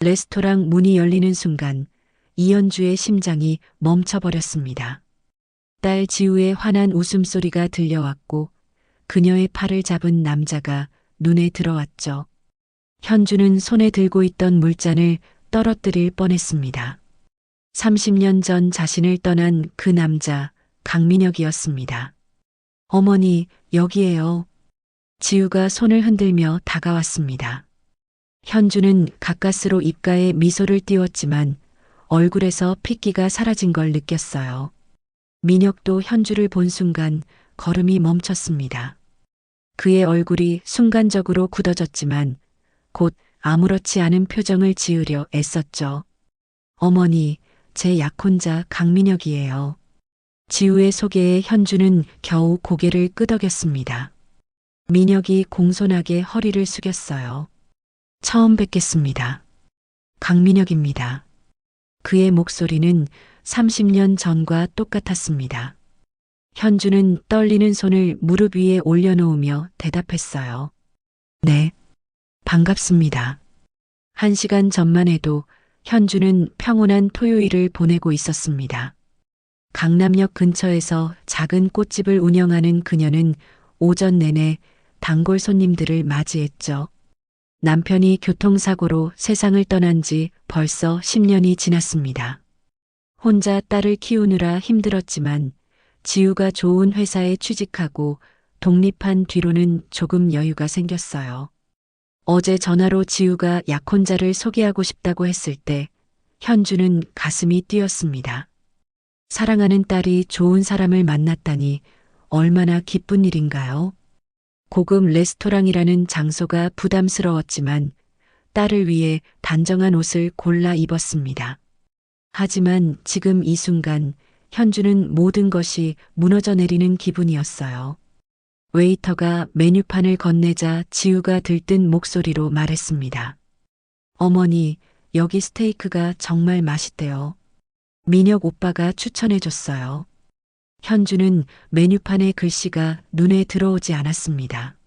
레스토랑 문이 열리는 순간 이연주의 심장이 멈춰버렸습니다. 딸 지우의 환한 웃음소리가 들려왔고 그녀의 팔을 잡은 남자가 눈에 들어왔죠. 현주는 손에 들고 있던 물잔을 떨어뜨릴 뻔했습니다. 30년 전 자신을 떠난 그 남자 강민혁이었습니다. 어머니, 여기에요. 지우가 손을 흔들며 다가왔습니다. 현주는 가까스로 입가에 미소를 띄웠지만 얼굴에서 핏기가 사라진 걸 느꼈어요. 민혁도 현주를 본 순간 걸음이 멈췄습니다. 그의 얼굴이 순간적으로 굳어졌지만 곧 아무렇지 않은 표정을 지으려 애썼죠. 어머니, 제 약혼자 강민혁이에요. 지우의 소개에 현주는 겨우 고개를 끄덕였습니다. 민혁이 공손하게 허리를 숙였어요. 처음 뵙겠습니다. 강민혁입니다. 그의 목소리는 30년 전과 똑같았습니다. 현주는 떨리는 손을 무릎 위에 올려놓으며 대답했어요. 네, 반갑습니다. 1시간 전만 해도 현주는 평온한 토요일을 보내고 있었습니다. 강남역 근처에서 작은 꽃집을 운영하는 그녀는 오전 내내 단골 손님들을 맞이했죠. 남편이 교통사고로 세상을 떠난 지 벌써 10년이 지났습니다. 혼자 딸을 키우느라 힘들었지만 지우가 좋은 회사에 취직하고 독립한 뒤로는 조금 여유가 생겼어요. 어제 전화로 지우가 약혼자를 소개하고 싶다고 했을 때 현주는 가슴이 뛰었습니다. 사랑하는 딸이 좋은 사람을 만났다니 얼마나 기쁜 일인가요? 고급 레스토랑이라는 장소가 부담스러웠지만 딸을 위해 단정한 옷을 골라 입었습니다. 하지만 지금 이 순간 현주는 모든 것이 무너져 내리는 기분이었어요. 웨이터가 메뉴판을 건네자 지우가 들뜬 목소리로 말했습니다. 어머니, 여기 스테이크가 정말 맛있대요. 민혁 오빠가 추천해줬어요. 현주는 메뉴판의 글씨가 눈에 들어오지 않았습니다.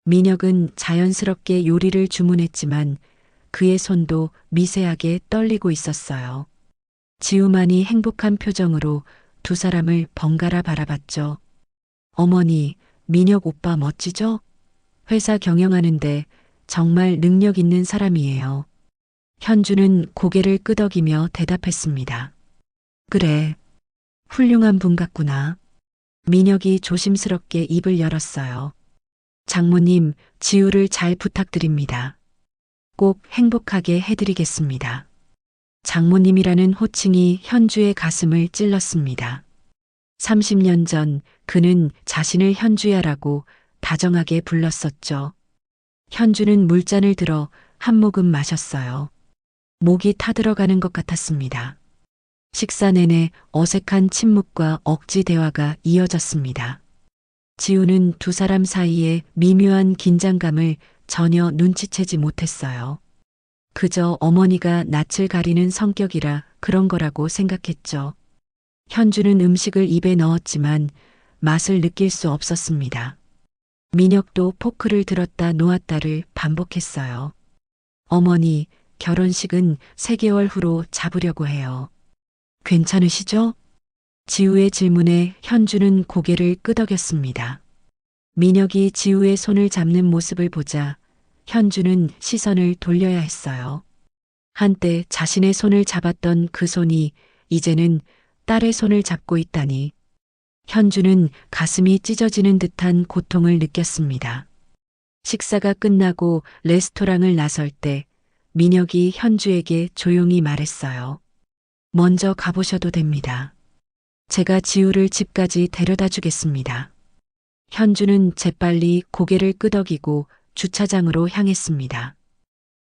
민혁은 자연스럽게 요리를 주문했지만 그의 손도 미세하게 떨리고 있었어요. 지우만이 행복한 표정으로 두 사람을 번갈아 바라봤죠. 어머니, 민혁 오빠 멋지죠? 회사 경영하는데 정말 능력 있는 사람이에요. 현주는 고개를 끄덕이며 대답했습니다. 그래, 훌륭한 분 같구나. 민혁이 조심스럽게 입을 열었어요. 장모님, 지우를 잘 부탁드립니다. 꼭 행복하게 해드리겠습니다. 장모님이라는 호칭이 현주의 가슴을 찔렀습니다. 30년 전 그는 자신을 현주야라고 다정하게 불렀었죠. 현주는 물잔을 들어 한 모금 마셨어요. 목이 타들어가는 것 같았습니다. 식사 내내 어색한 침묵과 억지 대화가 이어졌습니다. 지우는 두 사람 사이의 미묘한 긴장감을 전혀 눈치채지 못했어요. 그저 어머니가 낯을 가리는 성격이라 그런 거라고 생각했죠. 현주는 음식을 입에 넣었지만 맛을 느낄 수 없었습니다. 민혁도 포크를 들었다 놓았다를 반복했어요. 어머니, 결혼식은 3개월 후로 잡으려고 해요. 괜찮으시죠? 지우의 질문에 현주는 고개를 끄덕였습니다. 민혁이 지우의 손을 잡는 모습을 보자 현주는 시선을 돌려야 했어요. 한때 자신의 손을 잡았던 그 손이 이제는 딸의 손을 잡고 있다니. 현주는 가슴이 찢어지는 듯한 고통을 느꼈습니다. 식사가 끝나고 레스토랑을 나설 때 민혁이 현주에게 조용히 말했어요. 먼저 가보셔도 됩니다. 제가 지우를 집까지 데려다 주겠습니다. 현주는 재빨리 고개를 끄덕이고 주차장으로 향했습니다.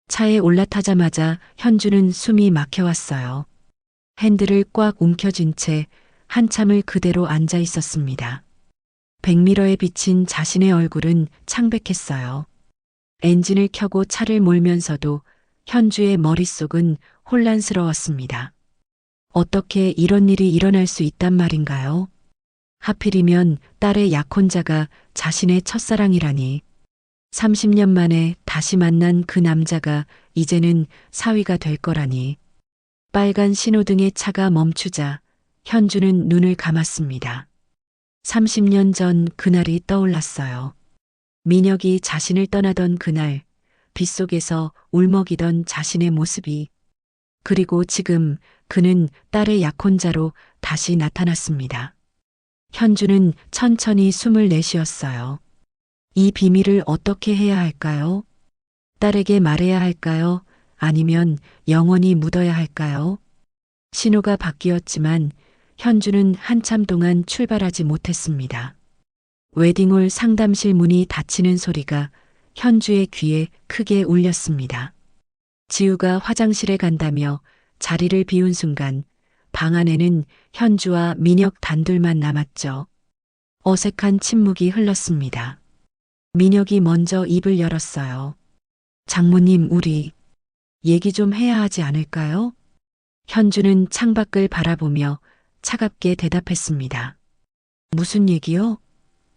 차에 올라타자마자 현주는 숨이 막혀왔어요. 핸들을 꽉 움켜쥔 채 한참을 그대로 앉아 있었습니다. 백미러에 비친 자신의 얼굴은 창백했어요. 엔진을 켜고 차를 몰면서도 현주의 머릿속은 혼란스러웠습니다. 어떻게 이런 일이 일어날 수 있단 말인가요? 하필이면 딸의 약혼자가 자신의 첫사랑이라니. 30년 만에 다시 만난 그 남자가 이제는 사위가 될 거라니. 빨간 신호등의 차가 멈추자 현주는 눈을 감았습니다. 30년 전 그날이 떠올랐어요. 민혁이 자신을 떠나던 그날, 빗속에서 울먹이던 자신의 모습이, 그리고 지금 그는 딸의 약혼자로 다시 나타났습니다. 현주는 천천히 숨을 내쉬었어요. 이 비밀을 어떻게 해야 할까요? 딸에게 말해야 할까요? 아니면 영원히 묻어야 할까요? 신호가 바뀌었지만 현주는 한참 동안 출발하지 못했습니다. 웨딩홀 상담실 문이 닫히는 소리가 현주의 귀에 크게 울렸습니다. 지우가 화장실에 간다며 자리를 비운 순간 방 안에는 현주와 민혁 단둘만 남았죠. 어색한 침묵이 흘렀습니다. 민혁이 먼저 입을 열었어요. 장모님, 우리 얘기 좀 해야 하지 않을까요? 현주는 창밖을 바라보며 차갑게 대답했습니다. 무슨 얘기요?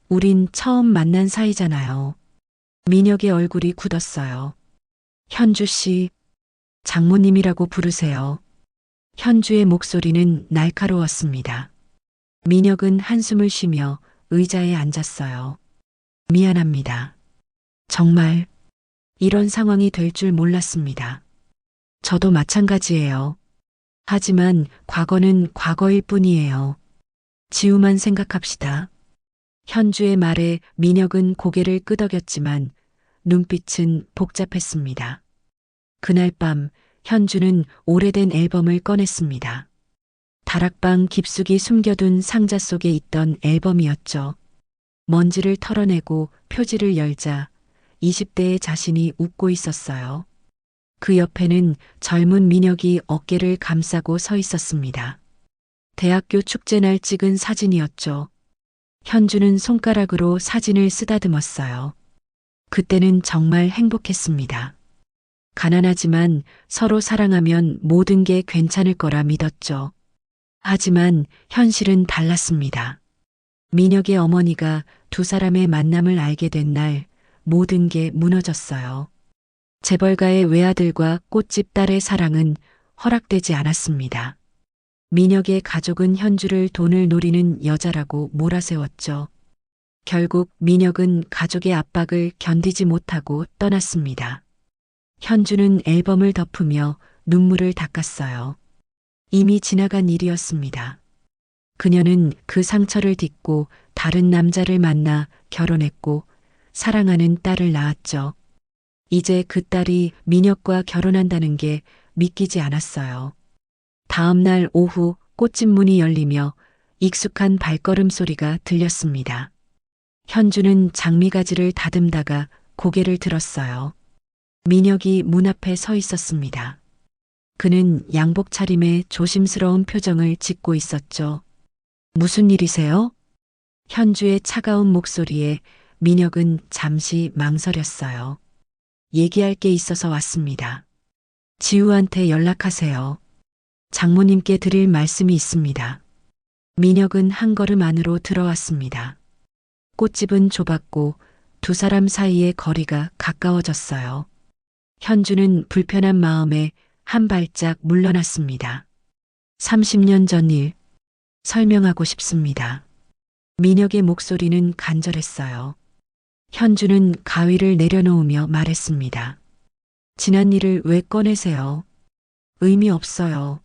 우린 처음 만난 사이잖아요. 민혁의 얼굴이 굳었어요. 현주 씨, 장모님이라고 부르세요. 현주의 목소리는 날카로웠습니다. 민혁은 한숨을 쉬며 의자에 앉았어요. 미안합니다. 정말 이런 상황이 될 줄 몰랐습니다. 저도 마찬가지예요. 하지만 과거는 과거일 뿐이에요. 지우만 생각합시다. 현주의 말에 민혁은 고개를 끄덕였지만 눈빛은 복잡했습니다. 그날 밤 현주는 오래된 앨범을 꺼냈습니다. 다락방 깊숙이 숨겨둔 상자 속에 있던 앨범이었죠. 먼지를 털어내고 표지를 열자 20대의 자신이 웃고 있었어요. 그 옆에는 젊은 민혁이 어깨를 감싸고 서 있었습니다. 대학교 축제날 찍은 사진이었죠. 현주는 손가락으로 사진을 쓰다듬었어요. 그때는 정말 행복했습니다. 가난하지만 서로 사랑하면 모든 게 괜찮을 거라 믿었죠. 하지만 현실은 달랐습니다. 민혁의 어머니가 두 사람의 만남을 알게 된 날 모든 게 무너졌어요. 재벌가의 외아들과 꽃집 딸의 사랑은 허락되지 않았습니다. 민혁의 가족은 현주를 돈을 노리는 여자라고 몰아세웠죠. 결국 민혁은 가족의 압박을 견디지 못하고 떠났습니다. 현주는 앨범을 덮으며 눈물을 닦았어요. 이미 지나간 일이었습니다. 그녀는 그 상처를 딛고 다른 남자를 만나 결혼했고 사랑하는 딸을 낳았죠. 이제 그 딸이 민혁과 결혼한다는 게 믿기지 않았어요. 다음 날 오후 꽃집 문이 열리며 익숙한 발걸음 소리가 들렸습니다. 현주는 장미가지를 다듬다가 고개를 들었어요. 민혁이 문 앞에 서 있었습니다. 그는 양복 차림에 조심스러운 표정을 짓고 있었죠. 무슨 일이세요? 현주의 차가운 목소리에 민혁은 잠시 망설였어요. 얘기할 게 있어서 왔습니다. 지우한테 연락하세요. 장모님께 드릴 말씀이 있습니다. 민혁은 한 걸음 안으로 들어왔습니다. 꽃집은 좁았고 두 사람 사이의 거리가 가까워졌어요. 현주는 불편한 마음에 한 발짝 물러났습니다. 30년 전 일, 설명하고 싶습니다. 민혁의 목소리는 간절했어요. 현주는 가위를 내려놓으며 말했습니다. 지난 일을 왜 꺼내세요? 의미 없어요.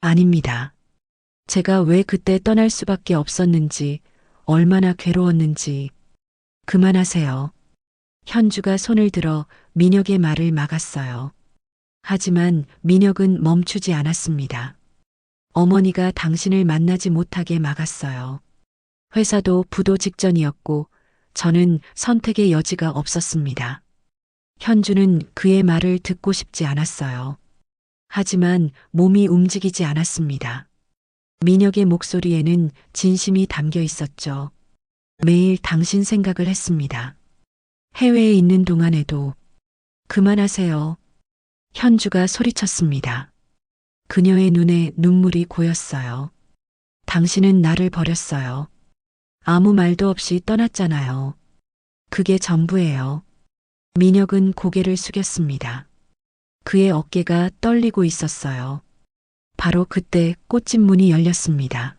아닙니다. 제가 왜 그때 떠날 수밖에 없었는지, 얼마나 괴로웠는지. 그만하세요. 현주가 손을 들어 민혁의 말을 막았어요. 하지만 민혁은 멈추지 않았습니다. 어머니가 당신을 만나지 못하게 막았어요. 회사도 부도 직전이었고 저는 선택의 여지가 없었습니다. 현주는 그의 말을 듣고 싶지 않았어요. 하지만 몸이 움직이지 않았습니다. 민혁의 목소리에는 진심이 담겨 있었죠. 매일 당신 생각을 했습니다. 해외에 있는 동안에도. 그만하세요. 현주가 소리쳤습니다. 그녀의 눈에 눈물이 고였어요. 당신은 나를 버렸어요. 아무 말도 없이 떠났잖아요. 그게 전부예요. 민혁은 고개를 숙였습니다. 그의 어깨가 떨리고 있었어요. 바로 그때 꽃집 문이 열렸습니다.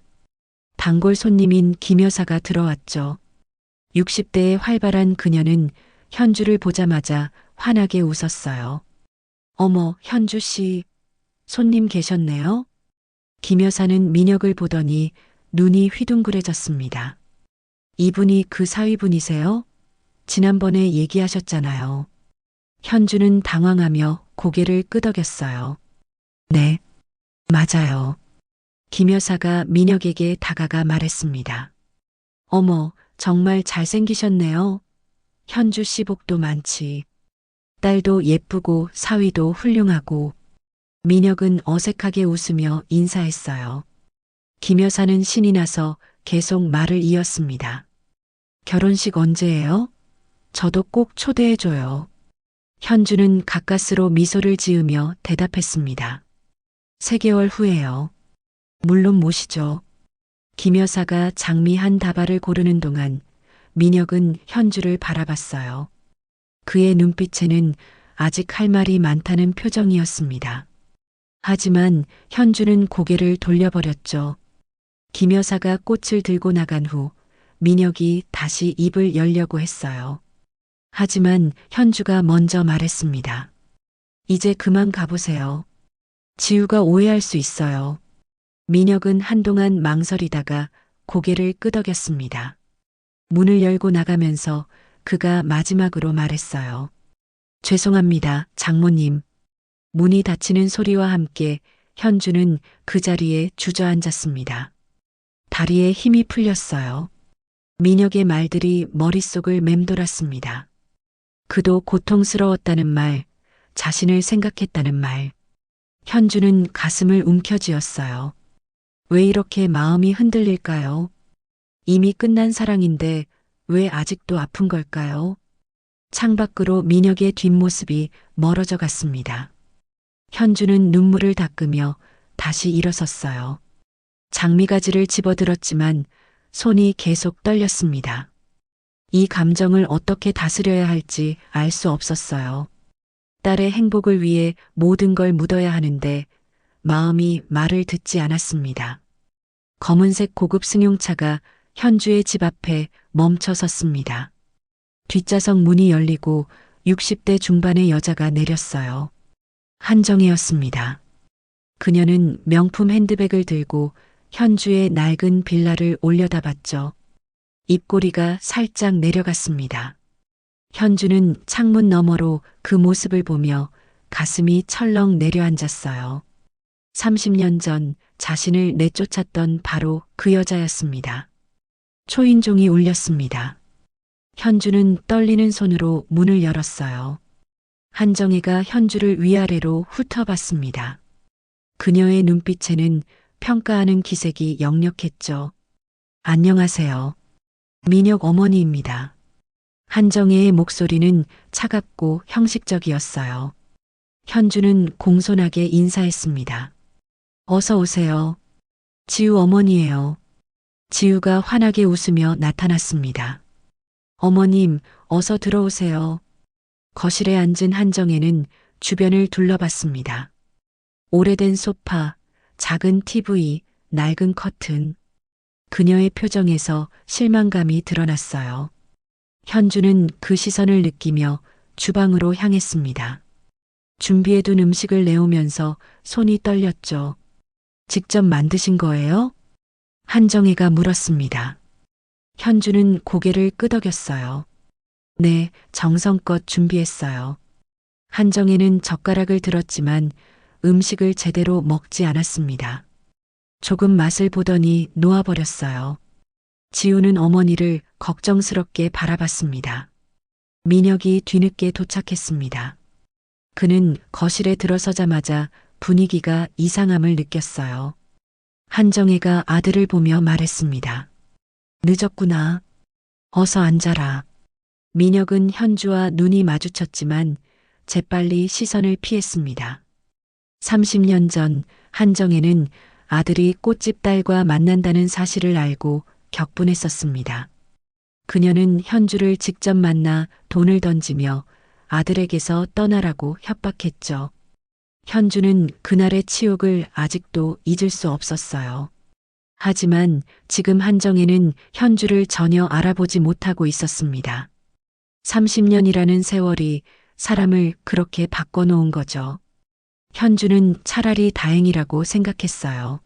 단골 손님인 김 여사가 들어왔죠. 60대의 활발한 그녀는 현주를 보자마자 환하게 웃었어요. 어머, 현주 씨, 손님 계셨네요? 김 여사는 민혁을 보더니 눈이 휘둥그레졌습니다. 이분이 그 사위분이세요? 지난번에 얘기하셨잖아요. 현주는 당황하며 고개를 끄덕였어요. 네, 맞아요. 김 여사가 민혁에게 다가가 말했습니다. 어머, 정말 잘생기셨네요. 현주 씨 복도 많지. 딸도 예쁘고 사위도 훌륭하고. 민혁은 어색하게 웃으며 인사했어요. 김 여사는 신이 나서 계속 말을 이었습니다. 결혼식 언제예요? 저도 꼭 초대해줘요. 현주는 가까스로 미소를 지으며 대답했습니다. 3개월 후에요. 물론 모시죠. 김 여사가 장미 한 다발을 고르는 동안 민혁은 현주를 바라봤어요. 그의 눈빛에는 아직 할 말이 많다는 표정이었습니다. 하지만 현주는 고개를 돌려버렸죠. 김 여사가 꽃을 들고 나간 후 민혁이 다시 입을 열려고 했어요. 하지만 현주가 먼저 말했습니다. 이제 그만 가보세요. 지우가 오해할 수 있어요. 민혁은 한동안 망설이다가 고개를 끄덕였습니다. 문을 열고 나가면서 그가 마지막으로 말했어요. 죄송합니다, 장모님. 문이 닫히는 소리와 함께 현주는 그 자리에 주저앉았습니다. 다리에 힘이 풀렸어요. 민혁의 말들이 머릿속을 맴돌았습니다. 그도 고통스러웠다는 말, 자신을 생각했다는 말. 현주는 가슴을 움켜쥐었어요. 왜 이렇게 마음이 흔들릴까요? 이미 끝난 사랑인데 왜 아직도 아픈 걸까요? 창밖으로 민혁의 뒷모습이 멀어져 갔습니다. 현주는 눈물을 닦으며 다시 일어섰어요. 장미가지를 집어들었지만 손이 계속 떨렸습니다. 이 감정을 어떻게 다스려야 할지 알 수 없었어요. 딸의 행복을 위해 모든 걸 묻어야 하는데 마음이 말을 듣지 않았습니다. 검은색 고급 승용차가 현주의 집 앞에 멈춰 섰습니다. 뒷좌석 문이 열리고 60대 중반의 여자가 내렸어요. 한정혜였습니다. 그녀는 명품 핸드백을 들고 현주의 낡은 빌라를 올려다봤죠. 입꼬리가 살짝 내려갔습니다. 현주는 창문 너머로 그 모습을 보며 가슴이 철렁 내려앉았어요. 30년 전 자신을 내쫓았던 바로 그 여자였습니다. 초인종이 울렸습니다. 현주는 떨리는 손으로 문을 열었어요. 한정혜가 현주를 위아래로 훑어봤습니다. 그녀의 눈빛에는 평가하는 기색이 역력했죠. 안녕하세요. 민혁 어머니입니다. 한정혜의 목소리는 차갑고 형식적이었어요. 현주는 공손하게 인사했습니다. 어서 오세요. 지우 어머니예요. 지우가 환하게 웃으며 나타났습니다. 어머님, 어서 들어오세요. 거실에 앉은 한정혜는 주변을 둘러봤습니다. 오래된 소파, 작은 TV, 낡은 커튼. 그녀의 표정에서 실망감이 드러났어요. 현주는 그 시선을 느끼며 주방으로 향했습니다. 준비해둔 음식을 내오면서 손이 떨렸죠. 직접 만드신 거예요? 한정혜가 물었습니다. 현주는 고개를 끄덕였어요. 네, 정성껏 준비했어요. 한정혜는 젓가락을 들었지만 음식을 제대로 먹지 않았습니다. 조금 맛을 보더니 놓아버렸어요. 지우는 어머니를 걱정스럽게 바라봤습니다. 민혁이 뒤늦게 도착했습니다. 그는 거실에 들어서자마자 분위기가 이상함을 느꼈어요. 한정혜가 아들을 보며 말했습니다. 늦었구나. 어서 앉아라. 민혁은 현주와 눈이 마주쳤지만 재빨리 시선을 피했습니다. 30년 전 한정혜는 아들이 꽃집 딸과 만난다는 사실을 알고 격분했었습니다. 그녀는 현주를 직접 만나 돈을 던지며 아들에게서 떠나라고 협박했죠. 현주는 그날의 치욕을 아직도 잊을 수 없었어요. 하지만 지금 한정혜는 현주를 전혀 알아보지 못하고 있었습니다. 30년이라는 세월이 사람을 그렇게 바꿔놓은 거죠. 현주는 차라리 다행이라고 생각했어요.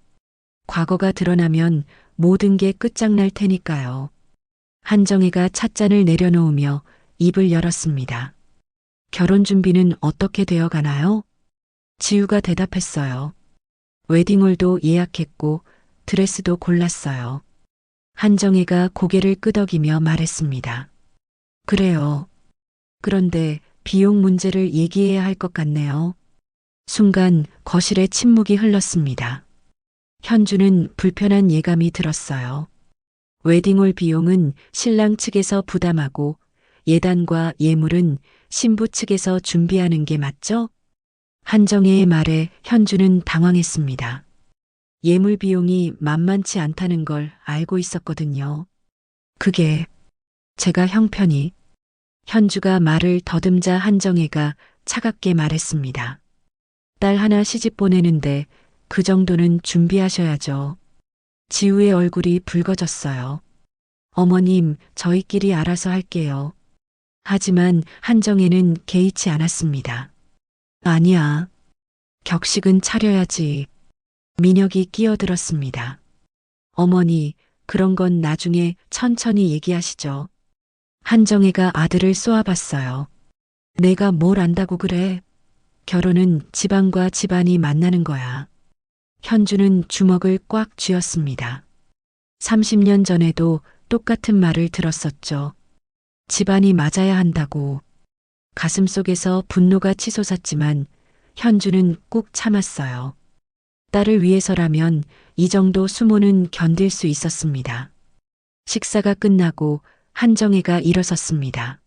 과거가 드러나면 모든 게 끝장날 테니까요. 한정혜가 찻잔을 내려놓으며 입을 열었습니다. 결혼 준비는 어떻게 되어 가나요? 지우가 대답했어요. 웨딩홀도 예약했고 드레스도 골랐어요. 한정혜가 고개를 끄덕이며 말했습니다. 그래요. 그런데 비용 문제를 얘기해야 할 것 같네요. 순간 거실에 침묵이 흘렀습니다. 현주는 불편한 예감이 들었어요. 웨딩홀 비용은 신랑 측에서 부담하고 예단과 예물은 신부 측에서 준비하는 게 맞죠? 한정혜의 말에 현주는 당황했습니다. 예물 비용이 만만치 않다는 걸 알고 있었거든요. 그게 제가 형편이. 현주가 말을 더듬자 한정혜가 차갑게 말했습니다. 딸 하나 시집 보내는데 그 정도는 준비하셔야죠. 지우의 얼굴이 붉어졌어요. 어머님, 저희끼리 알아서 할게요. 하지만 한정혜는 개의치 않았습니다. 아니야. 격식은 차려야지. 민혁이 끼어들었습니다. 어머니, 그런 건 나중에 천천히 얘기하시죠. 한정혜가 아들을 쏘아봤어요. 내가 뭘 안다고 그래? 결혼은 집안과 집안이 만나는 거야. 현주는 주먹을 꽉 쥐었습니다. 30년 전에도 똑같은 말을 들었었죠. 집안이 맞아야 한다고. 가슴속에서 분노가 치솟았지만 현주는 꾹 참았어요. 딸을 위해서라면 이 정도 수모는 견딜 수 있었습니다. 식사가 끝나고 한정혜가 일어섰습니다.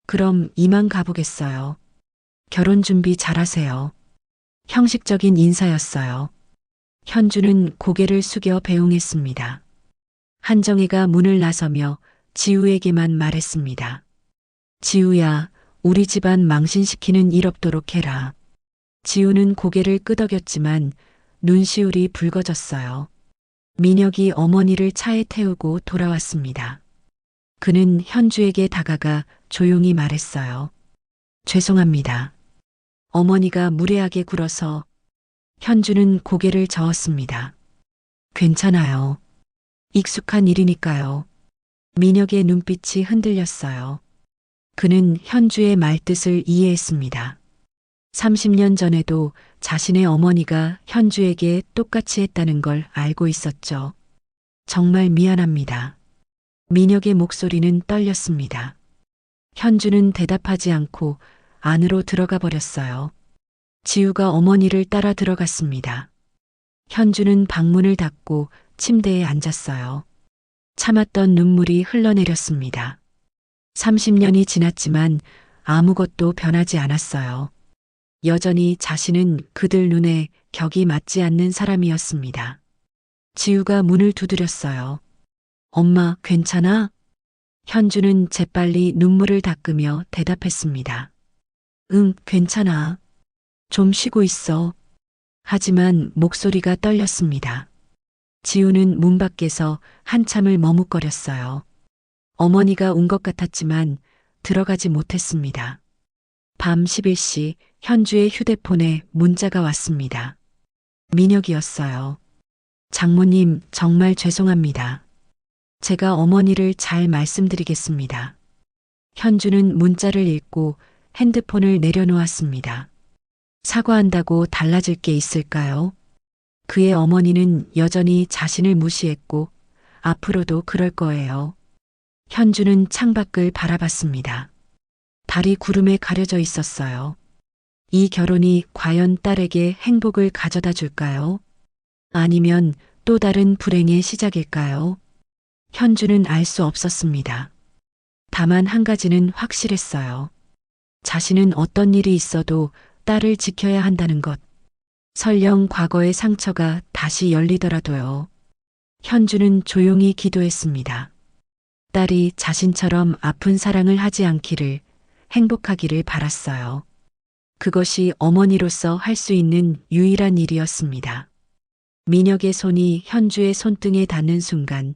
그럼 이만 가보겠어요. 결혼 준비 잘하세요. 형식적인 인사였어요. 현주는 고개를 숙여 배웅했습니다. 한정혜가 문을 나서며 지우에게만 말했습니다. 지우야, 우리 집안 망신시키는 일 없도록 해라. 지우는 고개를 끄덕였지만 눈시울이 붉어졌어요. 민혁이 어머니를 차에 태우고 돌아왔습니다. 그는 현주에게 다가가 조용히 말했어요. 죄송합니다. 어머니가 무례하게 굴어서. 현주는 고개를 저었습니다. 괜찮아요. 익숙한 일이니까요. 민혁의 눈빛이 흔들렸어요. 그는 현주의 말뜻을 이해했습니다. 30년 전에도 자신의 어머니가 현주에게 똑같이 했다는 걸 알고 있었죠. 정말 미안합니다. 민혁의 목소리는 떨렸습니다. 현주는 대답하지 않고 안으로 들어가 버렸어요. 지우가 어머니를 따라 들어갔습니다. 현주는 방문을 닫고 침대에 앉았어요. 참았던 눈물이 흘러내렸습니다. 30년이 지났지만 아무것도 변하지 않았어요. 여전히 자신은 그들 눈에 격이 맞지 않는 사람이었습니다. 지우가 문을 두드렸어요. 엄마, 괜찮아? 현주는 재빨리 눈물을 닦으며 대답했습니다. 응, 괜찮아. 좀 쉬고 있어. 하지만 목소리가 떨렸습니다. 지우는 문 밖에서 한참을 머뭇거렸어요. 어머니가 온 것 같았지만 들어가지 못했습니다. 밤 11시 현주의 휴대폰에 문자가 왔습니다. 민혁이었어요. 장모님, 정말 죄송합니다. 제가 어머니를 잘 말씀드리겠습니다. 현주는 문자를 읽고 핸드폰을 내려놓았습니다. 사과한다고 달라질 게 있을까요? 그의 어머니는 여전히 자신을 무시했고 앞으로도 그럴 거예요. 현주는 창밖을 바라봤습니다. 달이 구름에 가려져 있었어요. 이 결혼이 과연 딸에게 행복을 가져다 줄까요? 아니면 또 다른 불행의 시작일까요? 현주는 알 수 없었습니다. 다만 한 가지는 확실했어요. 자신은 어떤 일이 있어도 딸을 지켜야 한다는 것. 설령 과거의 상처가 다시 열리더라도요. 현주는 조용히 기도했습니다. 딸이 자신처럼 아픈 사랑을 하지 않기를, 행복하기를 바랐어요. 그것이 어머니로서 할 수 있는 유일한 일이었습니다. 민혁의 손이 현주의 손등에 닿는 순간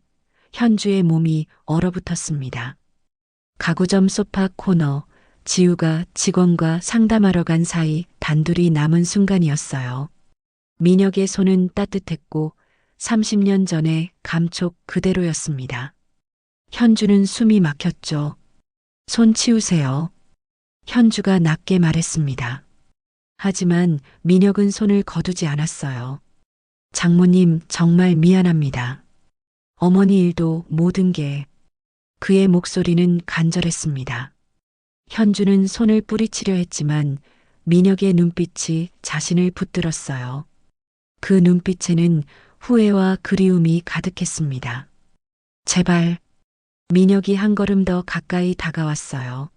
현주의 몸이 얼어붙었습니다. 가구점 소파 코너, 지우가 직원과 상담하러 간 사이 단둘이 남은 순간이었어요. 민혁의 손은 따뜻했고 30년 전의 감촉 그대로였습니다. 현주는 숨이 막혔죠. 손 치우세요. 현주가 낮게 말했습니다. 하지만 민혁은 손을 거두지 않았어요. 장모님 정말 미안합니다. 어머니 일도 모든 게. 그의 목소리는 간절했습니다. 현주는 손을 뿌리치려 했지만 민혁의 눈빛이 자신을 붙들었어요. 그 눈빛에는 후회와 그리움이 가득했습니다. 제발. 민혁이 한 걸음 더 가까이 다가왔어요.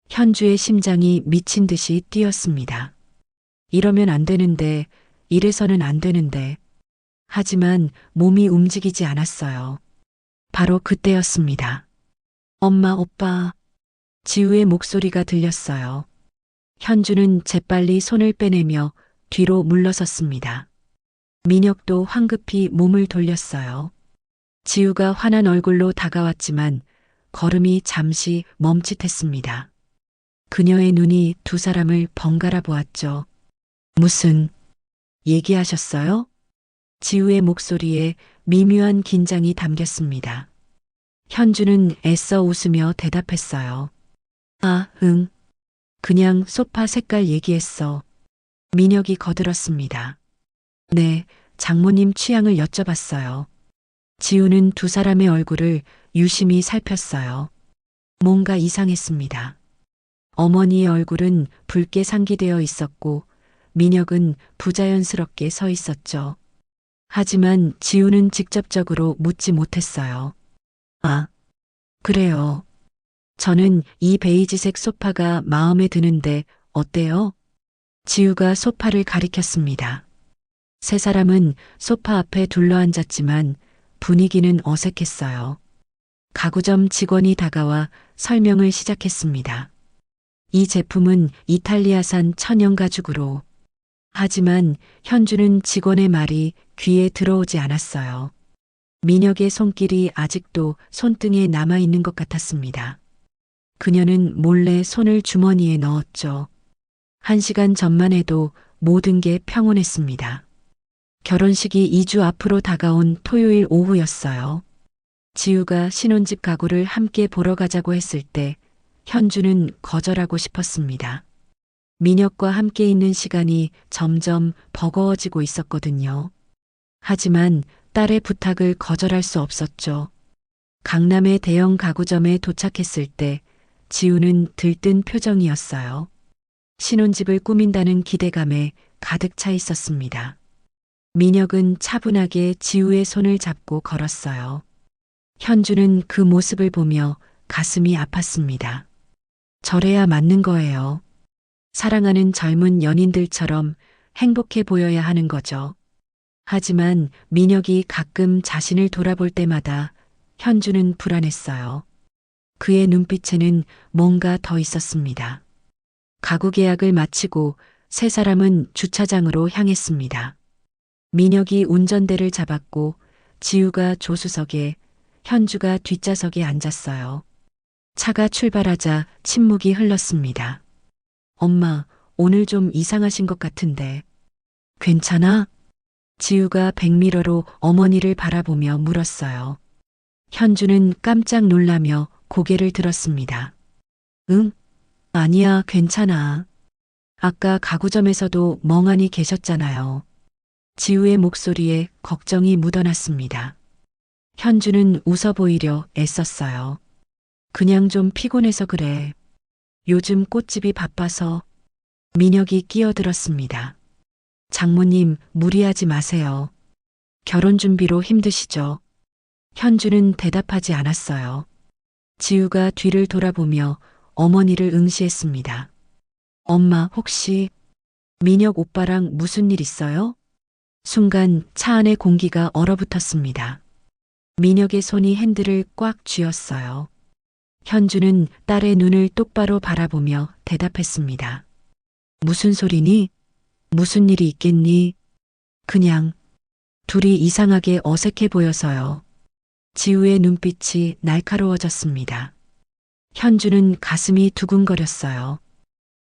현주의 심장이 미친 듯이 뛰었습니다. 이러면 안 되는데, 이래서는 안 되는데. 하지만 몸이 움직이지 않았어요. 바로 그때였습니다. 엄마, 오빠. 지우의 목소리가 들렸어요. 현주는 재빨리 손을 빼내며 뒤로 물러섰습니다. 민혁도 황급히 몸을 돌렸어요. 지우가 환한 얼굴로 다가왔지만 걸음이 잠시 멈칫했습니다. 그녀의 눈이 두 사람을 번갈아 보았죠. 무슨 얘기하셨어요? 지우의 목소리에 미묘한 긴장이 담겼습니다. 현주는 애써 웃으며 대답했어요. 아, 응. 그냥 소파 색깔 얘기했어. 민혁이 거들었습니다. 네, 장모님 취향을 여쭤봤어요. 지우는 두 사람의 얼굴을 유심히 살폈어요. 뭔가 이상했습니다. 어머니의 얼굴은 붉게 상기되어 있었고 민혁은 부자연스럽게 서 있었죠. 하지만 지우는 직접적으로 묻지 못했어요. 아, 그래요. 저는 이 베이지색 소파가 마음에 드는데 어때요? 지우가 소파를 가리켰습니다. 세 사람은 소파 앞에 둘러앉았지만 분위기는 어색했어요. 가구점 직원이 다가와 설명을 시작했습니다. 이 제품은 이탈리아산 천연 가죽으로. 하지만 현주는 직원의 말이 귀에 들어오지 않았어요. 민혁의 손길이 아직도 손등에 남아있는 것 같았습니다. 그녀는 몰래 손을 주머니에 넣었죠. 1시간 전만 해도 모든 게 평온했습니다. 결혼식이 2주 앞으로 다가온 토요일 오후였어요. 지우가 신혼집 가구를 함께 보러 가자고 했을 때 현주는 거절하고 싶었습니다. 민혁과 함께 있는 시간이 점점 버거워지고 있었거든요. 하지만 딸의 부탁을 거절할 수 없었죠. 강남의 대형 가구점에 도착했을 때 지우는 들뜬 표정이었어요. 신혼집을 꾸민다는 기대감에 가득 차 있었습니다. 민혁은 차분하게 지우의 손을 잡고 걸었어요. 현주는 그 모습을 보며 가슴이 아팠습니다. 저래야 맞는 거예요. 사랑하는 젊은 연인들처럼 행복해 보여야 하는 거죠. 하지만 민혁이 가끔 자신을 돌아볼 때마다 현주는 불안했어요. 그의 눈빛에는 뭔가 더 있었습니다. 가구 계약을 마치고 세 사람은 주차장으로 향했습니다. 민혁이 운전대를 잡았고 지우가 조수석에 현주가 뒷좌석에 앉았어요. 차가 출발하자 침묵이 흘렀습니다. 엄마, 오늘 좀 이상하신 것 같은데. 괜찮아? 지우가 백미러로 어머니를 바라보며 물었어요. 현주는 깜짝 놀라며 고개를 들었습니다. 응? 아니야, 괜찮아. 아까 가구점에서도 멍하니 계셨잖아요. 지우의 목소리에 걱정이 묻어났습니다. 현주는 웃어 보이려 애썼어요. 그냥 좀 피곤해서 그래. 요즘 꽃집이 바빠서. 민혁이 끼어들었습니다. 장모님, 무리하지 마세요. 결혼 준비로 힘드시죠? 현주는 대답하지 않았어요. 지우가 뒤를 돌아보며 어머니를 응시했습니다. 엄마, 혹시 민혁 오빠랑 무슨 일 있어요? 순간 차 안의 공기가 얼어붙었습니다. 민혁의 손이 핸들을 꽉 쥐었어요. 현주는 딸의 눈을 똑바로 바라보며 대답했습니다. 무슨 소리니? 무슨 일이 있겠니? 그냥 둘이 이상하게 어색해 보여서요. 지우의 눈빛이 날카로워졌습니다. 현주는 가슴이 두근거렸어요.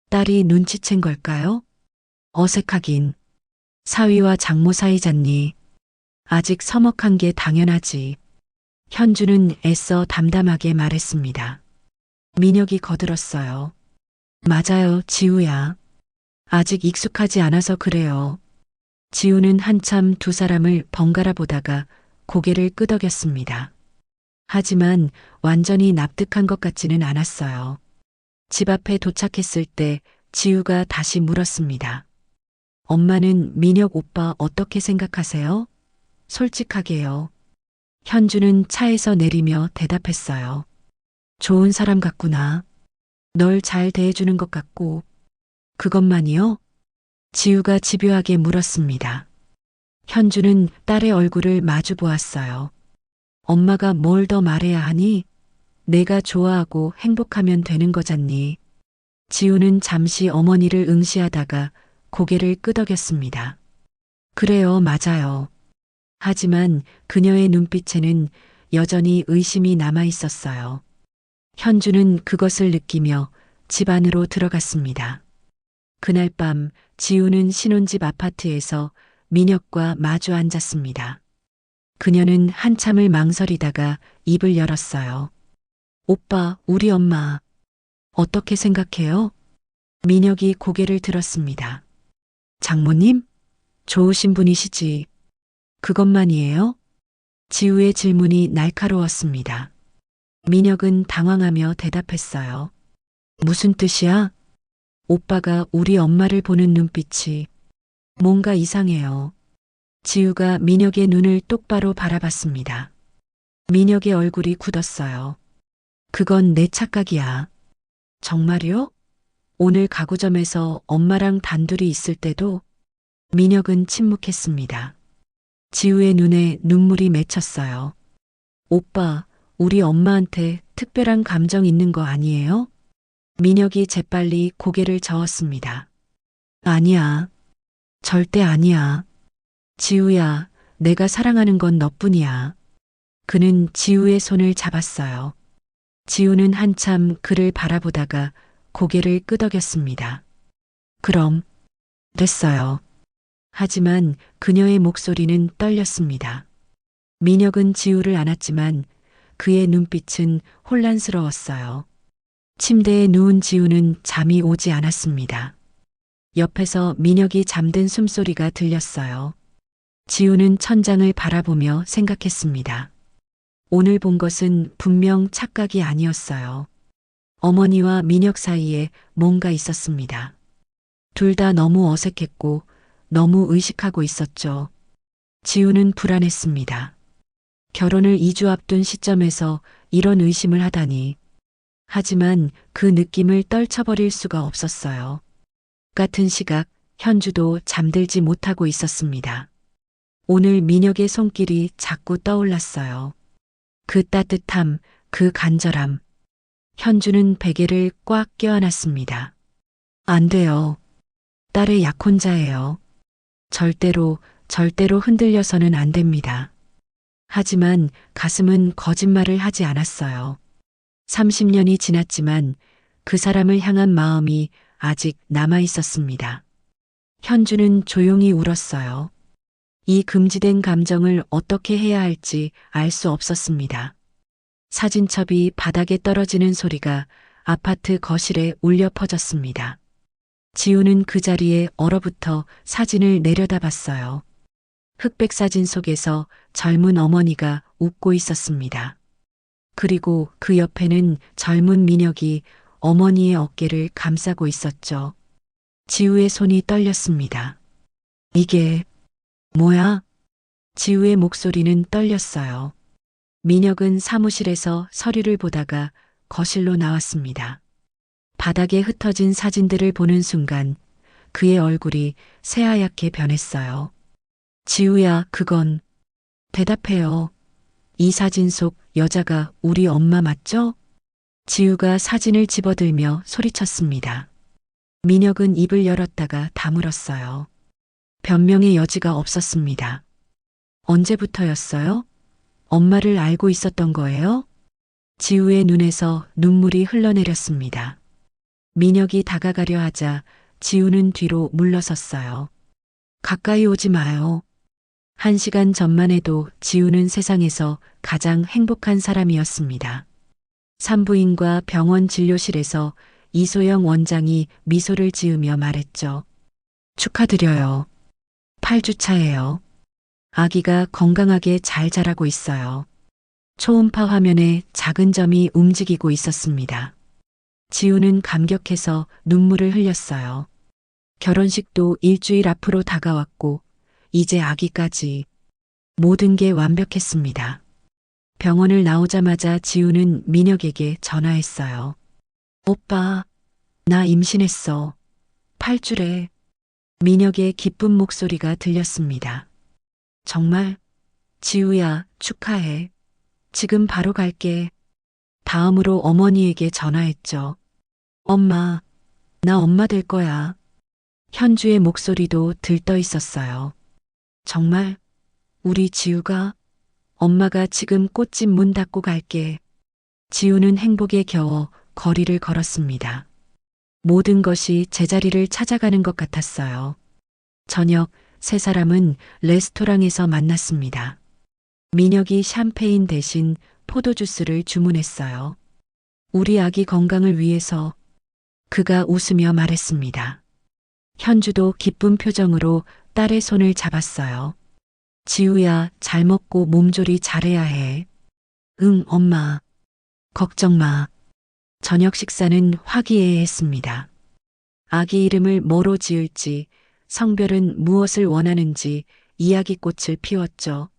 딸이 눈치챈 걸까요? 어색하긴. 사위와 장모 사이잖니. 아직 서먹한 게 당연하지. 현주는 애써 담담하게 말했습니다. 민혁이 거들었어요. 맞아요, 지우야. 아직 익숙하지 않아서 그래요. 지우는 한참 두 사람을 번갈아 보다가 고개를 끄덕였습니다. 하지만 완전히 납득한 것 같지는 않았어요. 집 앞에 도착했을 때 지우가 다시 물었습니다. 엄마는 민혁 오빠 어떻게 생각하세요? 솔직하게요. 현주는 차에서 내리며 대답했어요. 좋은 사람 같구나. 널 잘 대해주는 것 같고. 그것만이요? 지우가 집요하게 물었습니다. 현주는 딸의 얼굴을 마주 보았어요. 엄마가 뭘 더 말해야 하니? 내가 좋아하고 행복하면 되는 거잖니. 지우는 잠시 어머니를 응시하다가 고개를 끄덕였습니다. 그래요, 맞아요. 하지만 그녀의 눈빛에는 여전히 의심이 남아 있었어요. 현주는 그것을 느끼며 집 안으로 들어갔습니다. 그날 밤 지우는 신혼집 아파트에서 민혁과 마주 앉았습니다. 그녀는 한참을 망설이다가 입을 열었어요. 오빠, 우리 엄마, 어떻게 생각해요? 민혁이 고개를 들었습니다. 장모님? 좋으신 분이시지. 그것만이에요? 지우의 질문이 날카로웠습니다. 민혁은 당황하며 대답했어요. 무슨 뜻이야? 오빠가 우리 엄마를 보는 눈빛이 뭔가 이상해요. 지우가 민혁의 눈을 똑바로 바라봤습니다. 민혁의 얼굴이 굳었어요. 그건 내 착각이야. 정말요? 오늘 가구점에서 엄마랑 단둘이 있을 때도 민혁은 침묵했습니다. 지우의 눈에 눈물이 맺혔어요. 오빠, 우리 엄마한테 특별한 감정 있는 거 아니에요? 민혁이 재빨리 고개를 저었습니다. 아니야. 절대 아니야. 지우야, 내가 사랑하는 건 너뿐이야. 그는 지우의 손을 잡았어요. 지우는 한참 그를 바라보다가 고개를 끄덕였습니다. 그럼, 됐어요. 하지만 그녀의 목소리는 떨렸습니다. 민혁은 지우를 안았지만 그의 눈빛은 혼란스러웠어요. 침대에 누운 지우는 잠이 오지 않았습니다. 옆에서 민혁이 잠든 숨소리가 들렸어요. 지우는 천장을 바라보며 생각했습니다. 오늘 본 것은 분명 착각이 아니었어요. 어머니와 민혁 사이에 뭔가 있었습니다. 둘 다 너무 어색했고 너무 의식하고 있었죠. 지우는 불안했습니다. 결혼을 2주 앞둔 시점에서 이런 의심을 하다니. 하지만 그 느낌을 떨쳐버릴 수가 없었어요. 같은 시각 현주도 잠들지 못하고 있었습니다. 오늘 민혁의 손길이 자꾸 떠올랐어요. 그 따뜻함, 그 간절함. 현주는 베개를 꽉 껴안았습니다. 안 돼요. 딸의 약혼자예요. 절대로 흔들려서는 안 됩니다. 하지만 가슴은 거짓말을 하지 않았어요. 30년이 지났지만 그 사람을 향한 마음이 아직 남아 있었습니다. 현주는 조용히 울었어요. 이 금지된 감정을 어떻게 해야 할지 알 수 없었습니다. 사진첩이 바닥에 떨어지는 소리가 아파트 거실에 울려 퍼졌습니다. 지우는 그 자리에 얼어붙어 사진을 내려다봤어요. 흑백 사진 속에서 젊은 어머니가 웃고 있었습니다. 그리고 그 옆에는 젊은 민혁이 어머니의 어깨를 감싸고 있었죠. 지우의 손이 떨렸습니다. 이게 뭐야? 지우의 목소리는 떨렸어요. 민혁은 사무실에서 서류를 보다가 거실로 나왔습니다. 바닥에 흩어진 사진들을 보는 순간 그의 얼굴이 새하얗게 변했어요. 지우야, 그건 대답해요. 이 사진 속 여자가 우리 엄마 맞죠? 지우가 사진을 집어들며 소리쳤습니다. 민혁은 입을 열었다가 다물었어요. 변명의 여지가 없었습니다. 언제부터였어요? 엄마를 알고 있었던 거예요? 지우의 눈에서 눈물이 흘러내렸습니다. 민혁이 다가가려 하자 지우는 뒤로 물러섰어요. 가까이 오지 마요. 1시간 전만 해도 지우는 세상에서 가장 행복한 사람이었습니다. 산부인과 병원 진료실에서 이소영 원장이 미소를 지으며 말했죠. 축하드려요. 8주차예요. 아기가 건강하게 잘 자라고 있어요. 초음파 화면에 작은 점이 움직이고 있었습니다. 지우는 감격해서 눈물을 흘렸어요. 결혼식도 일주일 앞으로 다가왔고 이제 아기까지 모든 게 완벽했습니다. 병원을 나오자마자 지우는 민혁에게 전화했어요. 오빠, 나 임신했어. 8주래. 민혁의 기쁜 목소리가 들렸습니다. 정말? 지우야, 축하해. 지금 바로 갈게. 다음으로 어머니에게 전화했죠. 엄마, 나 엄마 될 거야. 현주의 목소리도 들떠 있었어요. 정말? 우리 지우가? 엄마가 지금 꽃집 문 닫고 갈게. 지우는 행복에 겨워 거리를 걸었습니다. 모든 것이 제자리를 찾아가는 것 같았어요. 저녁, 세 사람은 레스토랑에서 만났습니다. 민혁이 샴페인 대신 포도주스를 주문했어요. 우리 아기 건강을 위해서. 그가 웃으며 말했습니다. 현주도 기쁜 표정으로 딸의 손을 잡았어요. 지우야, 잘 먹고 몸조리 잘해야 해. 응, 엄마. 걱정 마. 저녁 식사는 화기애애했습니다. 아기 이름을 뭐로 지을지, 성별은 무엇을 원하는지 이야기꽃을 피웠죠.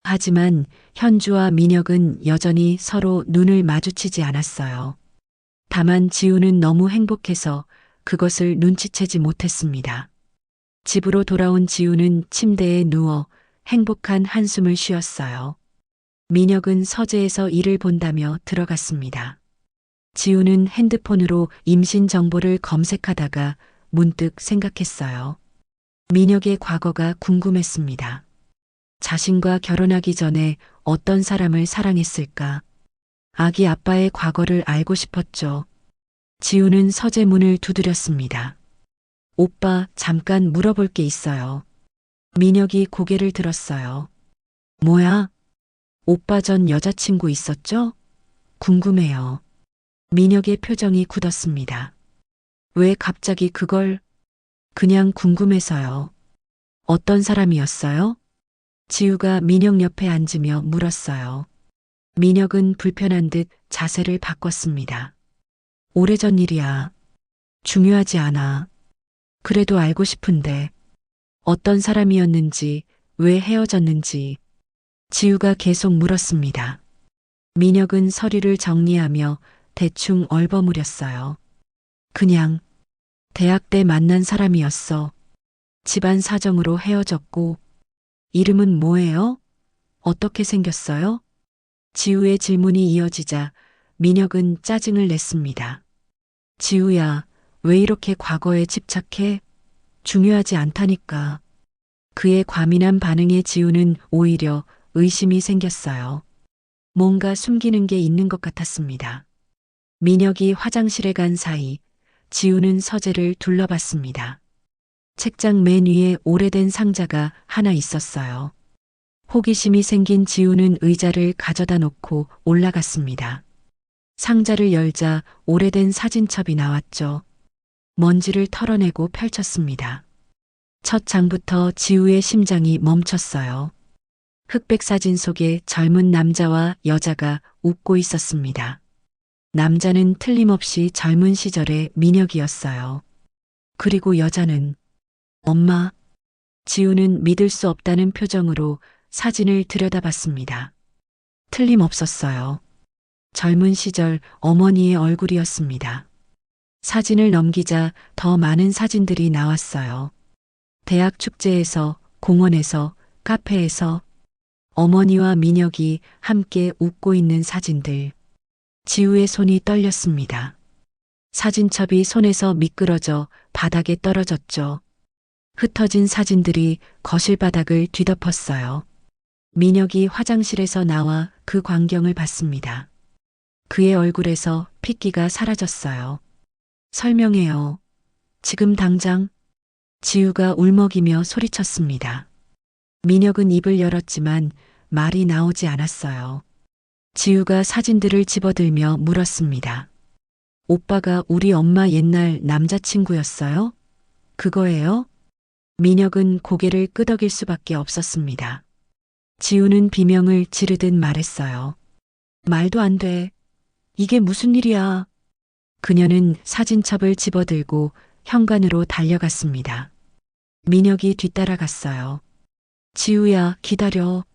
하지만 현주와 민혁은 여전히 서로 눈을 마주치지 않았어요. 다만 지우는 너무 행복해서 그것을 눈치채지 못했습니다. 집으로 돌아온 지우는 침대에 누워 행복한 한숨을 쉬었어요. 민혁은 서재에서 일을 본다며 들어갔습니다. 지우는 핸드폰으로 임신 정보를 검색하다가 문득 생각했어요. 민혁의 과거가 궁금했습니다. 자신과 결혼하기 전에 어떤 사람을 사랑했을까? 아기 아빠의 과거를 알고 싶었죠. 지우는 서재 문을 두드렸습니다. 오빠, 잠깐 물어볼 게 있어요. 민혁이 고개를 들었어요. 뭐야? 오빠 전 여자친구 있었죠? 궁금해요. 민혁의 표정이 굳었습니다. 왜 갑자기 그걸? 그냥 궁금해서요. 어떤 사람이었어요? 지우가 민혁 옆에 앉으며 물었어요. 민혁은 불편한 듯 자세를 바꿨습니다. 오래전 일이야. 중요하지 않아. 그래도 알고 싶은데 어떤 사람이었는지, 왜 헤어졌는지. 지우가 계속 물었습니다. 민혁은 서류를 정리하며 대충 얼버무렸어요. 그냥 대학 때 만난 사람이었어. 집안 사정으로 헤어졌고. 이름은 뭐예요? 어떻게 생겼어요? 지우의 질문이 이어지자 민혁은 짜증을 냈습니다. 지우야, 왜 이렇게 과거에 집착해? 중요하지 않다니까. 그의 과민한 반응에 지우는 오히려 의심이 생겼어요. 뭔가 숨기는 게 있는 것 같았습니다. 민혁이 화장실에 간 사이 지우는 서재를 둘러봤습니다. 책장 맨 위에 오래된 상자가 하나 있었어요. 호기심이 생긴 지우는 의자를 가져다 놓고 올라갔습니다. 상자를 열자 오래된 사진첩이 나왔죠. 먼지를 털어내고 펼쳤습니다. 첫 장부터 지우의 심장이 멈췄어요. 흑백 사진 속에 젊은 남자와 여자가 웃고 있었습니다. 남자는 틀림없이 젊은 시절의 민혁이었어요. 그리고 여자는 엄마. 지우는 믿을 수 없다는 표정으로 사진을 들여다봤습니다. 틀림없었어요. 젊은 시절 어머니의 얼굴이었습니다. 사진을 넘기자 더 많은 사진들이 나왔어요. 대학 축제에서, 공원에서, 카페에서 어머니와 민혁이 함께 웃고 있는 사진들. 지우의 손이 떨렸습니다. 사진첩이 손에서 미끄러져 바닥에 떨어졌죠. 흩어진 사진들이 거실 바닥을 뒤덮었어요. 민혁이 화장실에서 나와 그 광경을 봤습니다. 그의 얼굴에서 핏기가 사라졌어요. 설명해요. 지금 당장. 지우가 울먹이며 소리쳤습니다. 민혁은 입을 열었지만 말이 나오지 않았어요. 지우가 사진들을 집어들며 물었습니다. 오빠가 우리 엄마 옛날 남자친구였어요? 그거예요? 민혁은 고개를 끄덕일 수밖에 없었습니다. 지우는 비명을 지르듯 말했어요. 말도 안 돼. 이게 무슨 일이야? 그녀는 사진첩을 집어들고 현관으로 달려갔습니다. 민혁이 뒤따라갔어요. 지우야, 기다려.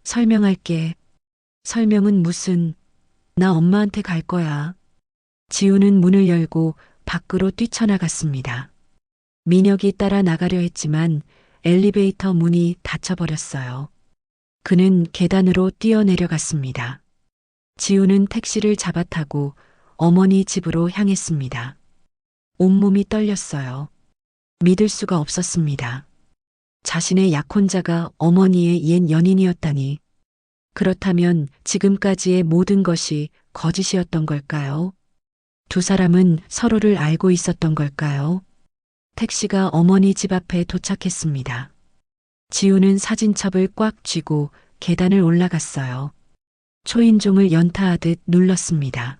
설명할게. 설명은 무슨, 나 엄마한테 갈 거야. 지우는 문을 열고 밖으로 뛰쳐나갔습니다. 민혁이 따라 나가려 했지만 엘리베이터 문이 닫혀버렸어요. 그는 계단으로 뛰어내려갔습니다. 지우는 택시를 잡아타고 어머니 집으로 향했습니다. 온몸이 떨렸어요. 믿을 수가 없었습니다. 자신의 약혼자가 어머니의 옛 연인이었다니. 그렇다면 지금까지의 모든 것이 거짓이었던 걸까요? 두 사람은 서로를 알고 있었던 걸까요? 택시가 어머니 집 앞에 도착했습니다. 지우는 사진첩을 꽉 쥐고 계단을 올라갔어요. 초인종을 연타하듯 눌렀습니다.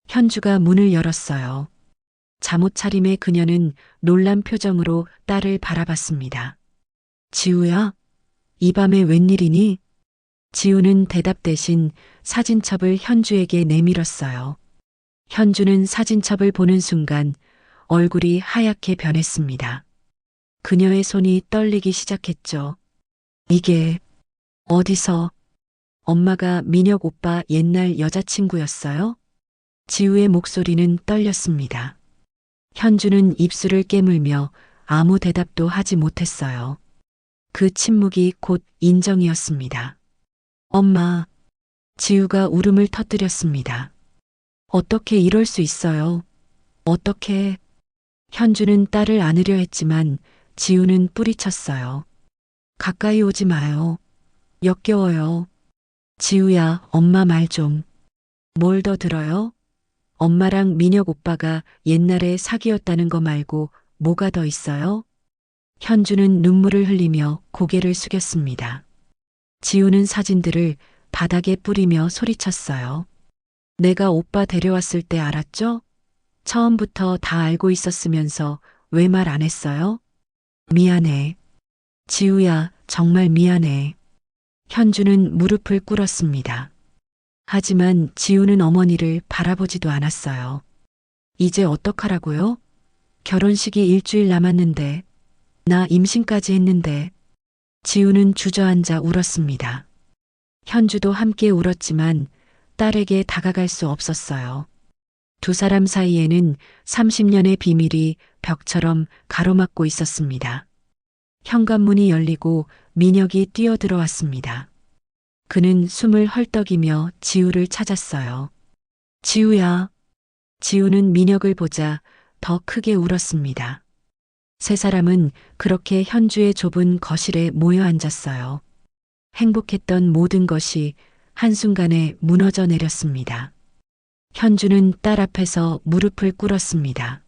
현주가 문을 열었어요. 잠옷 차림의 그녀는 놀란 표정으로 딸을 바라봤습니다. 지우야? 이 밤에 웬일이니? 지우는 대답 대신 사진첩을 현주에게 내밀었어요. 현주는 사진첩을 보는 순간 얼굴이 하얗게 변했습니다. 그녀의 손이 떨리기 시작했죠. 이게 어디서? 엄마가 민혁 오빠 옛날 여자친구였어요? 지우의 목소리는 떨렸습니다. 현주는 입술을 깨물며 아무 대답도 하지 못했어요. 그 침묵이 곧 인정이었습니다. 엄마, 지우가 울음을 터뜨렸습니다. 어떻게 이럴 수 있어요? 어떻게? 현주는 딸을 안으려 했지만 지우는 뿌리쳤어요. 가까이 오지 마요. 역겨워요. 지우야, 엄마 말 좀. 뭘 더 들어요? 엄마랑 민혁 오빠가 옛날에 사귀었다는 거 말고 뭐가 더 있어요? 현주는 눈물을 흘리며 고개를 숙였습니다. 지우는 사진들을 바닥에 뿌리며 소리쳤어요. 내가 오빠 데려왔을 때 알았죠? 처음부터 다 알고 있었으면서 왜 말 안 했어요? 미안해. 지우야, 정말 미안해. 현주는 무릎을 꿇었습니다. 하지만 지우는 어머니를 바라보지도 않았어요. 이제 어떡하라고요? 결혼식이 일주일 남았는데, 나 임신까지 했는데. 지우는 주저앉아 울었습니다. 현주도 함께 울었지만 딸에게 다가갈 수 없었어요. 두 사람 사이에는 30년의 비밀이 벽처럼 가로막고 있었습니다. 현관문이 열리고 민혁이 뛰어들어왔습니다. 그는 숨을 헐떡이며 지우를 찾았어요. 지우야. 지우는 민혁을 보자 더 크게 울었습니다. 세 사람은 그렇게 현주의 좁은 거실에 모여 앉았어요. 행복했던 모든 것이 한순간에 무너져 내렸습니다. 현주는 딸 앞에서 무릎을 꿇었습니다.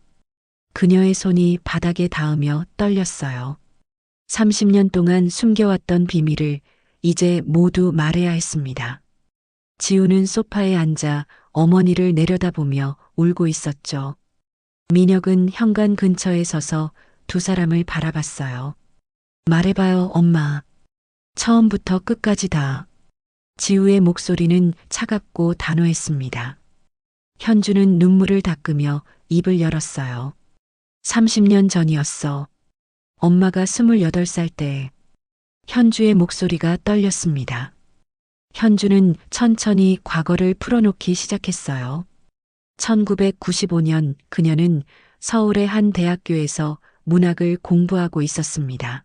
그녀의 손이 바닥에 닿으며 떨렸어요. 30년 동안 숨겨왔던 비밀을 이제 모두 말해야 했습니다. 지우는 소파에 앉아 어머니를 내려다보며 울고 있었죠. 민혁은 현관 근처에 서서 두 사람을 바라봤어요. 말해봐요, 엄마. 처음부터 끝까지 다. 지우의 목소리는 차갑고 단호했습니다. 현주는 눈물을 닦으며 입을 열었어요. 30년 전이었어. 엄마가 28살 때. 현주의 목소리가 떨렸습니다. 현주는 천천히 과거를 풀어놓기 시작했어요. 1995년 그녀는 서울의 한 대학교에서 문학을 공부하고 있었습니다.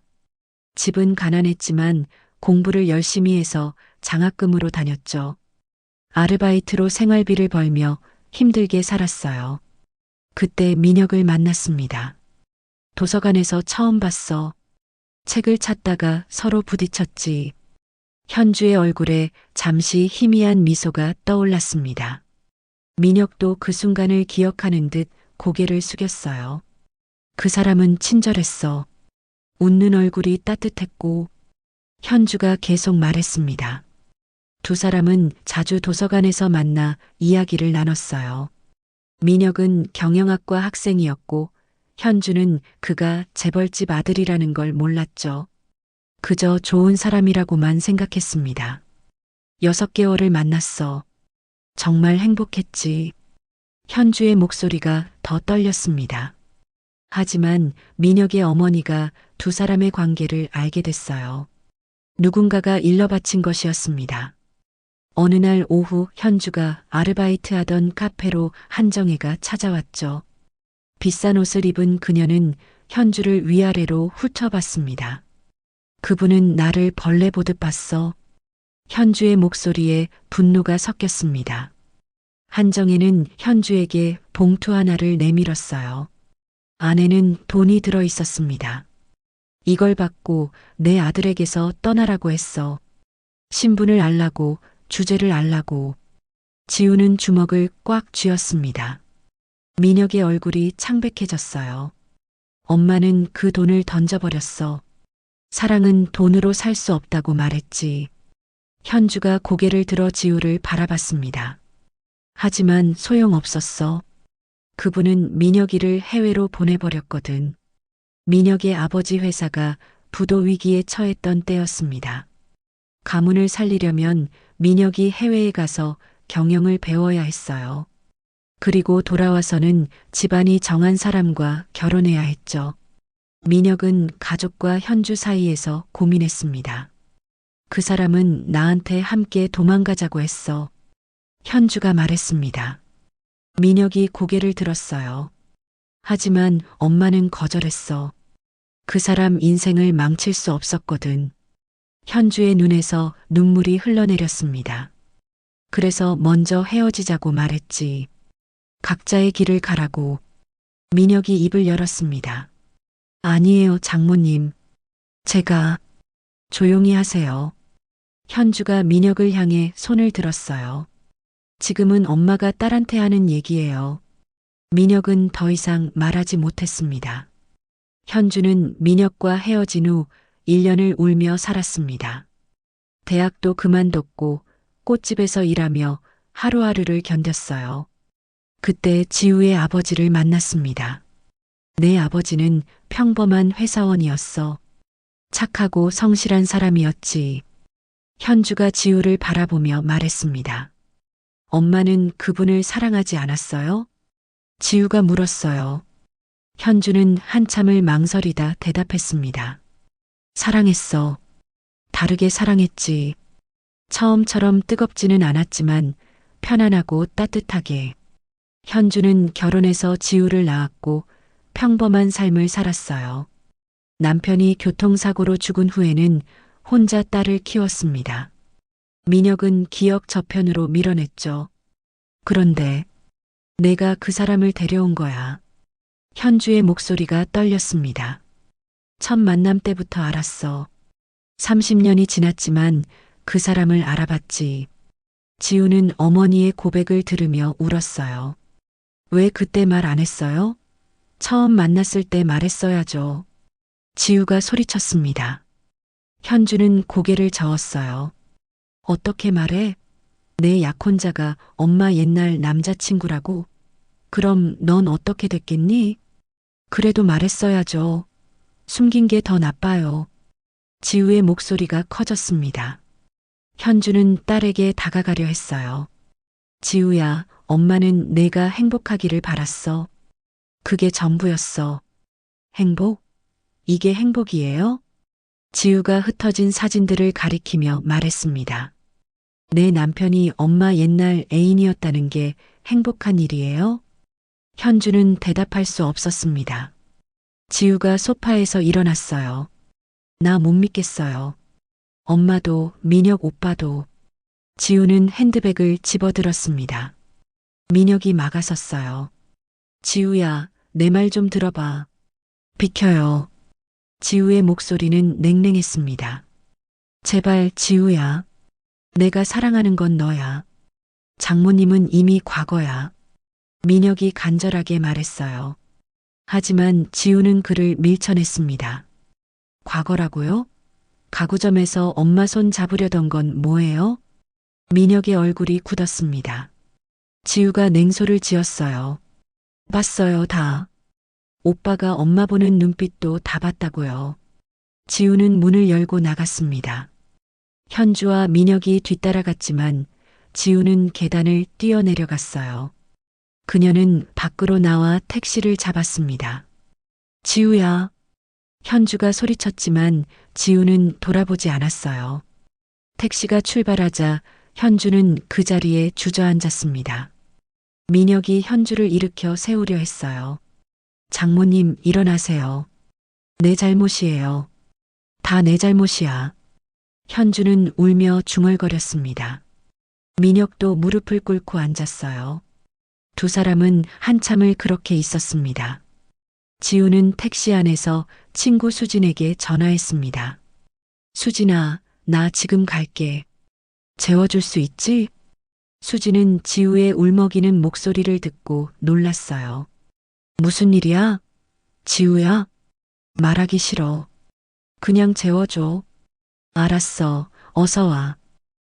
집은 가난했지만 공부를 열심히 해서 장학금으로 다녔죠. 아르바이트로 생활비를 벌며 힘들게 살았어요. 그때 민혁을 만났습니다. 도서관에서 처음 봤어. 책을 찾다가 서로 부딪혔지. 현주의 얼굴에 잠시 희미한 미소가 떠올랐습니다. 민혁도 그 순간을 기억하는 듯 고개를 숙였어요. 그 사람은 친절했어. 웃는 얼굴이 따뜻했고 현주가 계속 말했습니다. 두 사람은 자주 도서관에서 만나 이야기를 나눴어요. 민혁은 경영학과 학생이었고 현주는 그가 재벌집 아들이라는 걸 몰랐죠. 그저 좋은 사람이라고만 생각했습니다. 6개월을 만났어. 정말 행복했지. 현주의 목소리가 더 떨렸습니다. 하지만 민혁의 어머니가 두 사람의 관계를 알게 됐어요. 누군가가 일러바친 것이었습니다. 어느 날 오후 현주가 아르바이트하던 카페로 한정혜가 찾아왔죠. 비싼 옷을 입은 그녀는 현주를 위아래로 훑어봤습니다. 그분은 나를 벌레 보듯 봤어. 현주의 목소리에 분노가 섞였습니다. 한정혜는 현주에게 봉투 하나를 내밀었어요. 안에는 돈이 들어 있었습니다. 이걸 받고 내 아들에게서 떠나라고 했어. 신분을 알라고, 주제를 알라고. 지우는 주먹을 꽉 쥐었습니다. 민혁의 얼굴이 창백해졌어요. 엄마는 그 돈을 던져버렸어. 사랑은 돈으로 살 수 없다고 말했지. 현주가 고개를 들어 지우를 바라봤습니다. 하지만 소용없었어. 그분은 민혁이를 해외로 보내버렸거든. 민혁의 아버지 회사가 부도 위기에 처했던 때였습니다. 가문을 살리려면 민혁이 해외에 가서 경영을 배워야 했어요. 그리고 돌아와서는 집안이 정한 사람과 결혼해야 했죠. 민혁은 가족과 현주 사이에서 고민했습니다. 그 사람은 나한테 함께 도망가자고 했어. 현주가 말했습니다. 민혁이 고개를 들었어요. 하지만 엄마는 거절했어. 그 사람 인생을 망칠 수 없었거든. 현주의 눈에서 눈물이 흘러내렸습니다. 그래서 먼저 헤어지자고 말했지. 각자의 길을 가라고. 민혁이 입을 열었습니다. 아니에요, 장모님. 제가 조용히 하세요. 현주가 민혁을 향해 손을 들었어요. 지금은 엄마가 딸한테 하는 얘기예요. 민혁은 더 이상 말하지 못했습니다. 현주는 민혁과 헤어진 후 1년을 울며 살았습니다. 대학도 그만뒀고 꽃집에서 일하며 하루하루를 견뎠어요. 그때 지우의 아버지를 만났습니다. 내 아버지는 평범한 회사원이었어. 착하고 성실한 사람이었지. 현주가 지우를 바라보며 말했습니다. 엄마는 그분을 사랑하지 않았어요? 지우가 물었어요. 현주는 한참을 망설이다 대답했습니다. 사랑했어. 다르게 사랑했지. 처음처럼 뜨겁지는 않았지만 편안하고 따뜻하게. 현주는 결혼해서 지우를 낳았고 평범한 삶을 살았어요. 남편이 교통사고로 죽은 후에는 혼자 딸을 키웠습니다. 민혁은 기억 저편으로 밀어냈죠. 그런데 내가 그 사람을 데려온 거야. 현주의 목소리가 떨렸습니다. 첫 만남 때부터 알았어. 30년이 지났지만 그 사람을 알아봤지. 지우는 어머니의 고백을 들으며 울었어요. 왜 그때 말 안 했어요? 처음 만났을 때 말했어야죠. 지우가 소리쳤습니다. 현주는 고개를 저었어요. 어떻게 말해? 내 약혼자가 엄마 옛날 남자친구라고? 그럼 넌 어떻게 됐겠니? 그래도 말했어야죠. 숨긴 게 더 나빠요. 지우의 목소리가 커졌습니다. 현주는 딸에게 다가가려 했어요. 지우야, 엄마는 내가 행복하기를 바랐어. 그게 전부였어. 행복? 이게 행복이에요? 지우가 흩어진 사진들을 가리키며 말했습니다. 내 남편이 엄마 옛날 애인이었다는 게 행복한 일이에요? 현주는 대답할 수 없었습니다. 지우가 소파에서 일어났어요. 나 못 믿겠어요. 엄마도 민혁 오빠도. 지우는 핸드백을 집어들었습니다. 민혁이 막아섰어요. 지우야, 내 말 좀 들어봐. 비켜요. 지우의 목소리는 냉랭했습니다. 제발 지우야. 내가 사랑하는 건 너야. 장모님은 이미 과거야. 민혁이 간절하게 말했어요. 하지만 지우는 그를 밀쳐냈습니다. 과거라고요? 가구점에서 엄마 손 잡으려던 건 뭐예요? 민혁의 얼굴이 굳었습니다. 지우가 냉소를 지었어요. 봤어요, 다. 오빠가 엄마 보는 눈빛도 다 봤다고요. 지우는 문을 열고 나갔습니다. 현주와 민혁이 뒤따라갔지만 지우는 계단을 뛰어내려갔어요. 그녀는 밖으로 나와 택시를 잡았습니다. 지우야. 현주가 소리쳤지만 지우는 돌아보지 않았어요. 택시가 출발하자 현주는 그 자리에 주저앉았습니다. 민혁이 현주를 일으켜 세우려 했어요. 장모님, 일어나세요. 내 잘못이에요. 다 내 잘못이야. 현주는 울며 중얼거렸습니다. 민혁도 무릎을 꿇고 앉았어요. 두 사람은 한참을 그렇게 있었습니다. 지우는 택시 안에서 친구 수진에게 전화했습니다. 수진아, 나 지금 갈게. 재워줄 수 있지? 수진은 지우의 울먹이는 목소리를 듣고 놀랐어요. 무슨 일이야? 지우야? 말하기 싫어. 그냥 재워줘. 알았어. 어서 와.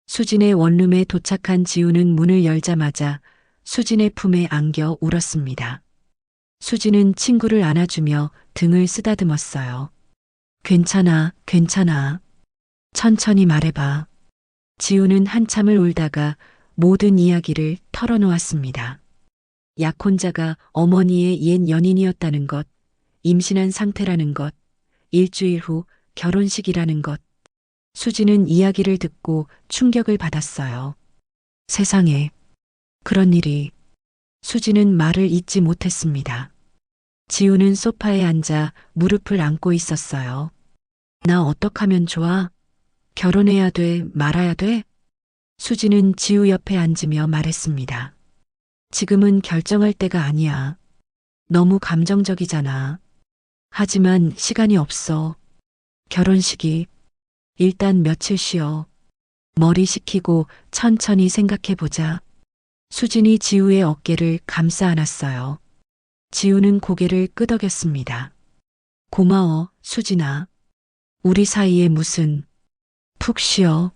수진의 원룸에 도착한 지우는 문을 열자마자 수진의 품에 안겨 울었습니다. 수진은 친구를 안아주며 등을 쓰다듬었어요. 괜찮아, 괜찮아. 천천히 말해봐. 지우는 한참을 울다가 모든 이야기를 털어놓았습니다. 약혼자가 어머니의 옛 연인이었다는 것, 임신한 상태라는 것, 일주일 후 결혼식이라는 것. 수지는 이야기를 듣고 충격을 받았어요. 세상에, 그런 일이. 수지는 말을 잇지 못했습니다. 지우는 소파에 앉아 무릎을 안고 있었어요. 나 어떡하면 좋아? 결혼해야 돼, 말아야 돼? 수지는 지우 옆에 앉으며 말했습니다. 지금은 결정할 때가 아니야. 너무 감정적이잖아. 하지만 시간이 없어. 결혼식이. 일단 며칠 쉬어. 머리 식히고 천천히 생각해보자. 수진이 지우의 어깨를 감싸 안았어요. 지우는 고개를 끄덕였습니다. 고마워, 수진아. 우리 사이에 무슨. 푹 쉬어.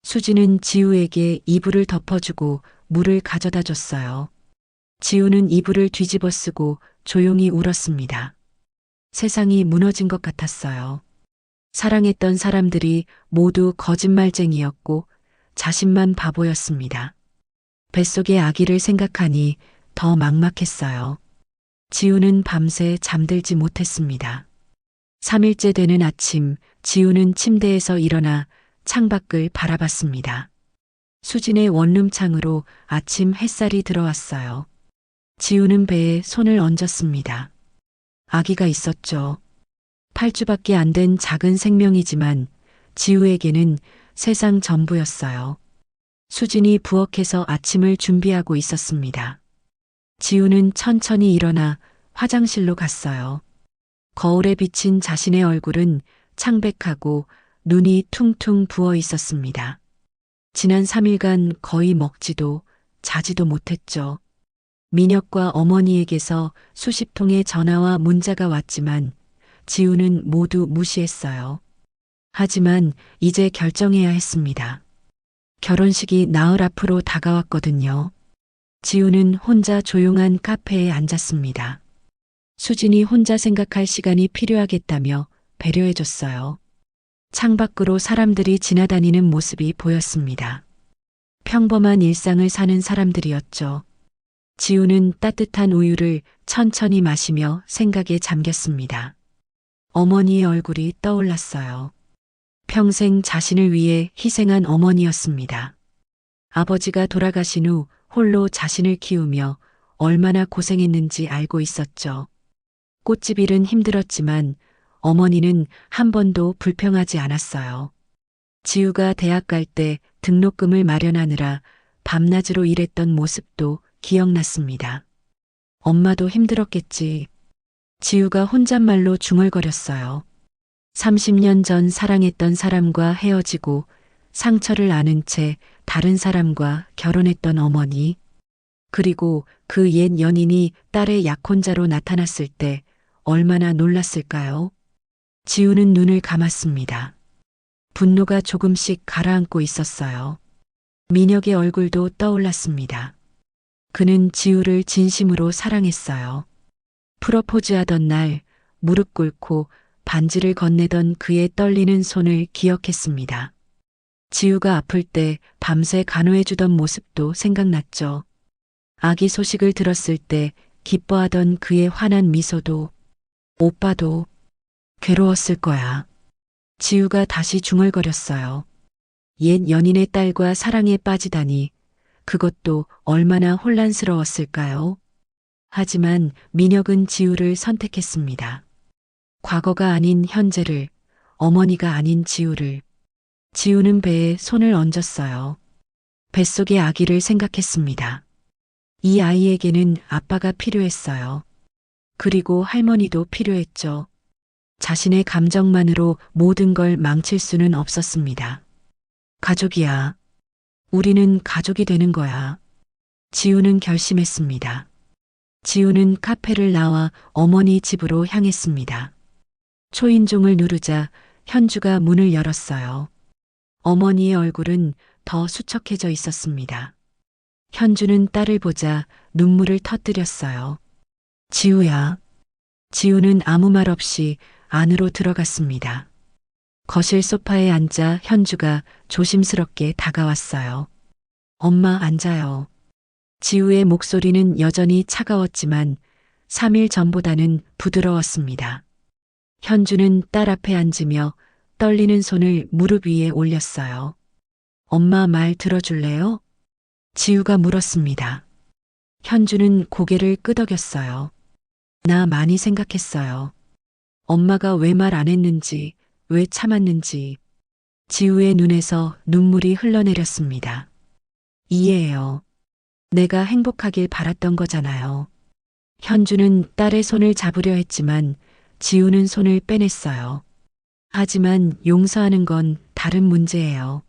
수진은 지우에게 이불을 덮어주고 물을 가져다 줬어요. 지우는 이불을 뒤집어 쓰고 조용히 울었습니다. 세상이 무너진 것 같았어요. 사랑했던 사람들이 모두 거짓말쟁이였고 자신만 바보였습니다. 뱃속의 아기를 생각하니 더 막막했어요. 지우는 밤새 잠들지 못했습니다. 3일째 되는 아침, 지우는 침대에서 일어나 창밖을 바라봤습니다. 수진의 원룸 창으로 아침 햇살이 들어왔어요. 지우는 배에 손을 얹었습니다. 아기가 있었죠. 8주밖에 안 된 작은 생명이지만 지우에게는 세상 전부였어요. 수진이 부엌에서 아침을 준비하고 있었습니다. 지우는 천천히 일어나 화장실로 갔어요. 거울에 비친 자신의 얼굴은 창백하고 눈이 퉁퉁 부어 있었습니다. 지난 3일간 거의 먹지도 자지도 못했죠. 민혁과 어머니에게서 수십 통의 전화와 문자가 왔지만 지우는 모두 무시했어요. 하지만 이제 결정해야 했습니다. 결혼식이 나흘 앞으로 다가왔거든요. 지우는 혼자 조용한 카페에 앉았습니다. 수진이 혼자 생각할 시간이 필요하겠다며 배려해줬어요. 창밖으로 사람들이 지나다니는 모습이 보였습니다. 평범한 일상을 사는 사람들이었죠. 지우는 따뜻한 우유를 천천히 마시며 생각에 잠겼습니다. 어머니의 얼굴이 떠올랐어요. 평생 자신을 위해 희생한 어머니였습니다. 아버지가 돌아가신 후 홀로 자신을 키우며 얼마나 고생했는지 알고 있었죠. 꽃집 일은 힘들었지만 어머니는 한 번도 불평하지 않았어요. 지우가 대학 갈 때 등록금을 마련하느라 밤낮으로 일했던 모습도 기억났습니다. 엄마도 힘들었겠지. 지우가 혼잣말로 중얼거렸어요. 30년 전 사랑했던 사람과 헤어지고 상처를 안은 채 다른 사람과 결혼했던 어머니, 그리고 그 옛 연인이 딸의 약혼자로 나타났을 때 얼마나 놀랐을까요? 지우는 눈을 감았습니다. 분노가 조금씩 가라앉고 있었어요. 민혁의 얼굴도 떠올랐습니다. 그는 지우를 진심으로 사랑했어요. 프로포즈하던 날 무릎 꿇고 반지를 건네던 그의 떨리는 손을 기억했습니다. 지우가 아플 때 밤새 간호해주던 모습도 생각났죠. 아기 소식을 들었을 때 기뻐하던 그의 환한 미소도, 오빠도 괴로웠을 거야. 지우가 다시 중얼거렸어요. 옛 연인의 딸과 사랑에 빠지다니 그것도 얼마나 혼란스러웠을까요? 하지만 민혁은 지우를 선택했습니다. 과거가 아닌 현재를, 어머니가 아닌 지우를. 지우는 배에 손을 얹었어요. 뱃속의 아기를 생각했습니다. 이 아이에게는 아빠가 필요했어요. 그리고 할머니도 필요했죠. 자신의 감정만으로 모든 걸 망칠 수는 없었습니다. 가족이야. 우리는 가족이 되는 거야. 지우는 결심했습니다. 지우는 카페를 나와 어머니 집으로 향했습니다. 초인종을 누르자 현주가 문을 열었어요. 어머니의 얼굴은 더 수척해져 있었습니다. 현주는 딸을 보자 눈물을 터뜨렸어요. 지우야. 지우는 아무 말 없이 안으로 들어갔습니다. 거실 소파에 앉아 현주가 조심스럽게 다가왔어요. 엄마 앉아요. 지우의 목소리는 여전히 차가웠지만 3일 전보다는 부드러웠습니다. 현주는 딸 앞에 앉으며 떨리는 손을 무릎 위에 올렸어요. 엄마 말 들어줄래요? 지우가 물었습니다. 현주는 고개를 끄덕였어요. 나 많이 생각했어요. 엄마가 왜 말 안 했는지, 왜 참았는지. 지우의 눈에서 눈물이 흘러내렸습니다. 이해해요. 내가 행복하길 바랐던 거잖아요. 현주는 딸의 손을 잡으려 했지만 지우는 손을 빼냈어요. 하지만 용서하는 건 다른 문제예요.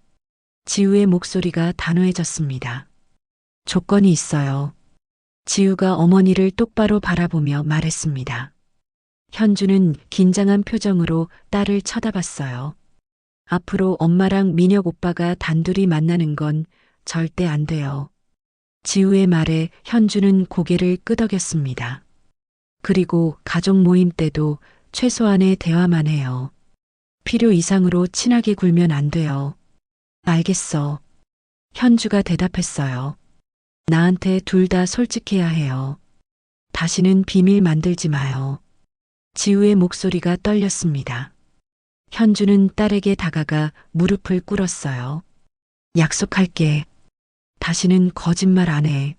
지우의 목소리가 단호해졌습니다. 조건이 있어요. 지우가 어머니를 똑바로 바라보며 말했습니다. 현주는 긴장한 표정으로 딸을 쳐다봤어요. 앞으로 엄마랑 민혁 오빠가 단둘이 만나는 건 절대 안 돼요. 지우의 말에 현주는 고개를 끄덕였습니다. 그리고 가족 모임 때도 최소한의 대화만 해요. 필요 이상으로 친하게 굴면 안 돼요. 알겠어. 현주가 대답했어요. 나한테 둘 다 솔직해야 해요. 다시는 비밀 만들지 마요. 지우의 목소리가 떨렸습니다. 현주는 딸에게 다가가 무릎을 꿇었어요. 약속할게. 다시는 거짓말 안 해.